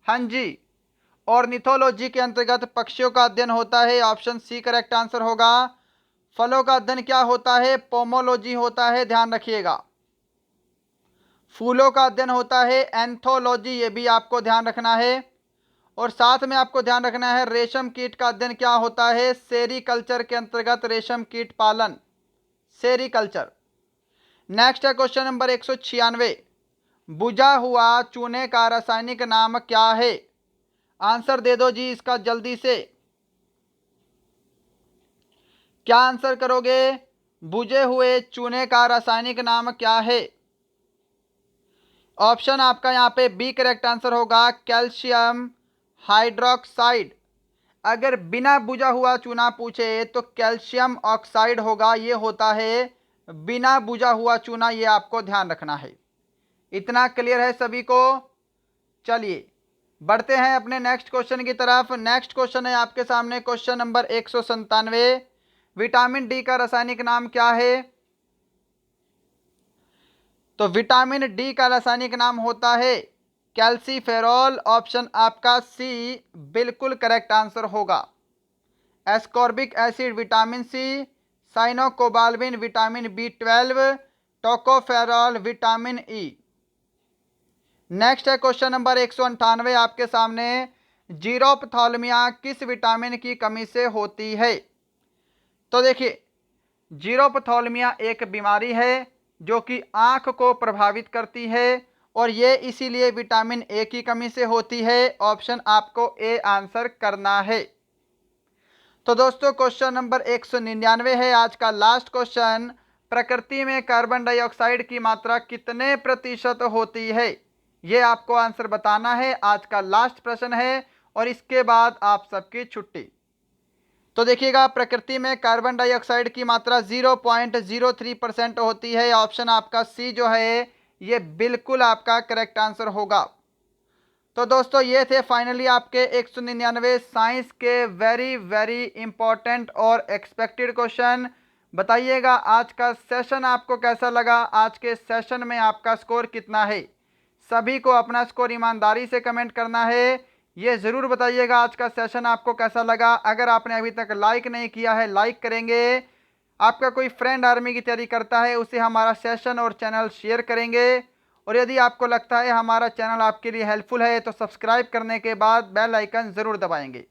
हाँ जी, ऑर्निथोलॉजी के अंतर्गत पक्षियों का अध्ययन होता है। ऑप्शन सी करेक्ट आंसर होगा। फलों का अध्ययन क्या होता है? पोमोलॉजी होता है, ध्यान रखिएगा। फूलों का अध्ययन होता है एंथोलॉजी, ये भी आपको ध्यान रखना है। और साथ में आपको ध्यान रखना है रेशम कीट का अध्ययन क्या होता है? सेरीकल्चर के अंतर्गत रेशम कीट पालन, सेरीकल्चर। नेक्स्ट है क्वेश्चन नंबर 196, बुझा हुआ चूने का रासायनिक नाम क्या है? आंसर दे दो जी इसका जल्दी से। क्या आंसर करोगे? बुझे हुए चूने का रासायनिक नाम क्या है? ऑप्शन आपका यहाँ पे बी करेक्ट आंसर होगा, कैल्शियम हाइड्रोक्साइड। अगर बिना बुझा हुआ चूना पूछे तो कैल्शियम ऑक्साइड होगा, ये होता है बिना बुझा हुआ चूना, ये आपको ध्यान रखना है। इतना क्लियर है सभी को? चलिए बढ़ते हैं अपने नेक्स्ट क्वेश्चन की तरफ। नेक्स्ट क्वेश्चन है आपके सामने क्वेश्चन नंबर 197। विटामिन डी का रासायनिक नाम क्या है? तो विटामिन डी का रासायनिक नाम होता है कैल्सीफेरॉल। ऑप्शन आपका सी बिल्कुल करेक्ट आंसर होगा। Ascorbic acid vitamin C, cyanocobalamin vitamin B12, tocopherol vitamin E. Next है क्वेश्चन नंबर 198 आपके सामने। जीरोपथॉल्मिया किस विटामिन की कमी से होती है? तो देखिए, जीरोपथॉल्मिया एक बीमारी है जो कि आंख को प्रभावित करती है और ये इसीलिए विटामिन ए की कमी से होती है। ऑप्शन आपको ए आंसर करना है। तो दोस्तों क्वेश्चन नंबर 199 है आज का लास्ट क्वेश्चन। प्रकृति में कार्बन डाइऑक्साइड की मात्रा कितने प्रतिशत होती है? ये आपको आंसर बताना है। आज का लास्ट प्रश्न है और इसके बाद आप सबकी छुट्टी। तो देखिएगा, प्रकृति में कार्बन डाइऑक्साइड की मात्रा 0.03% होती है। ऑप्शन आपका सी जो है ये बिल्कुल आपका करेक्ट आंसर होगा। तो दोस्तों ये थे फाइनली आपके 199 साइंस के वेरी वेरी इंपॉर्टेंट और एक्सपेक्टेड क्वेश्चन। बताइएगा आज का सेशन आपको कैसा लगा? आज के सेशन में आपका स्कोर कितना है? सभी को अपना स्कोर ईमानदारी से कमेंट करना है। ये ज़रूर बताइएगा आज का सेशन आपको कैसा लगा। अगर आपने अभी तक लाइक नहीं किया है, लाइक करेंगे। आपका कोई फ्रेंड आर्मी की तैयारी करता है, उसे हमारा सेशन और चैनल शेयर करेंगे। और यदि आपको लगता है हमारा चैनल आपके लिए हेल्पफुल है तो सब्सक्राइब करने के बाद बेल आइकन ज़रूर दबाएंगे।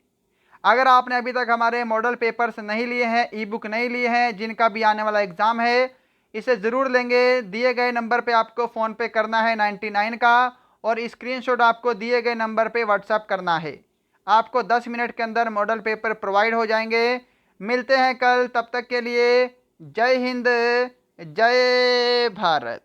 अगर आपने अभी तक हमारे मॉडल पेपर्स नहीं लिए हैं, ई बुक नहीं लिए हैं, जिनका भी आने वाला एग्ज़ाम है, इसे ज़रूर लेंगे। दिए गए नंबर पे आपको फ़ोन पे करना है 99 का, और स्क्रीनशॉट आपको दिए गए नंबर पे व्हाट्सएप करना है। आपको 10 मिनट के अंदर मॉडल पेपर प्रोवाइड हो जाएंगे। मिलते हैं कल, तब तक के लिए जय हिंद, जय भारत।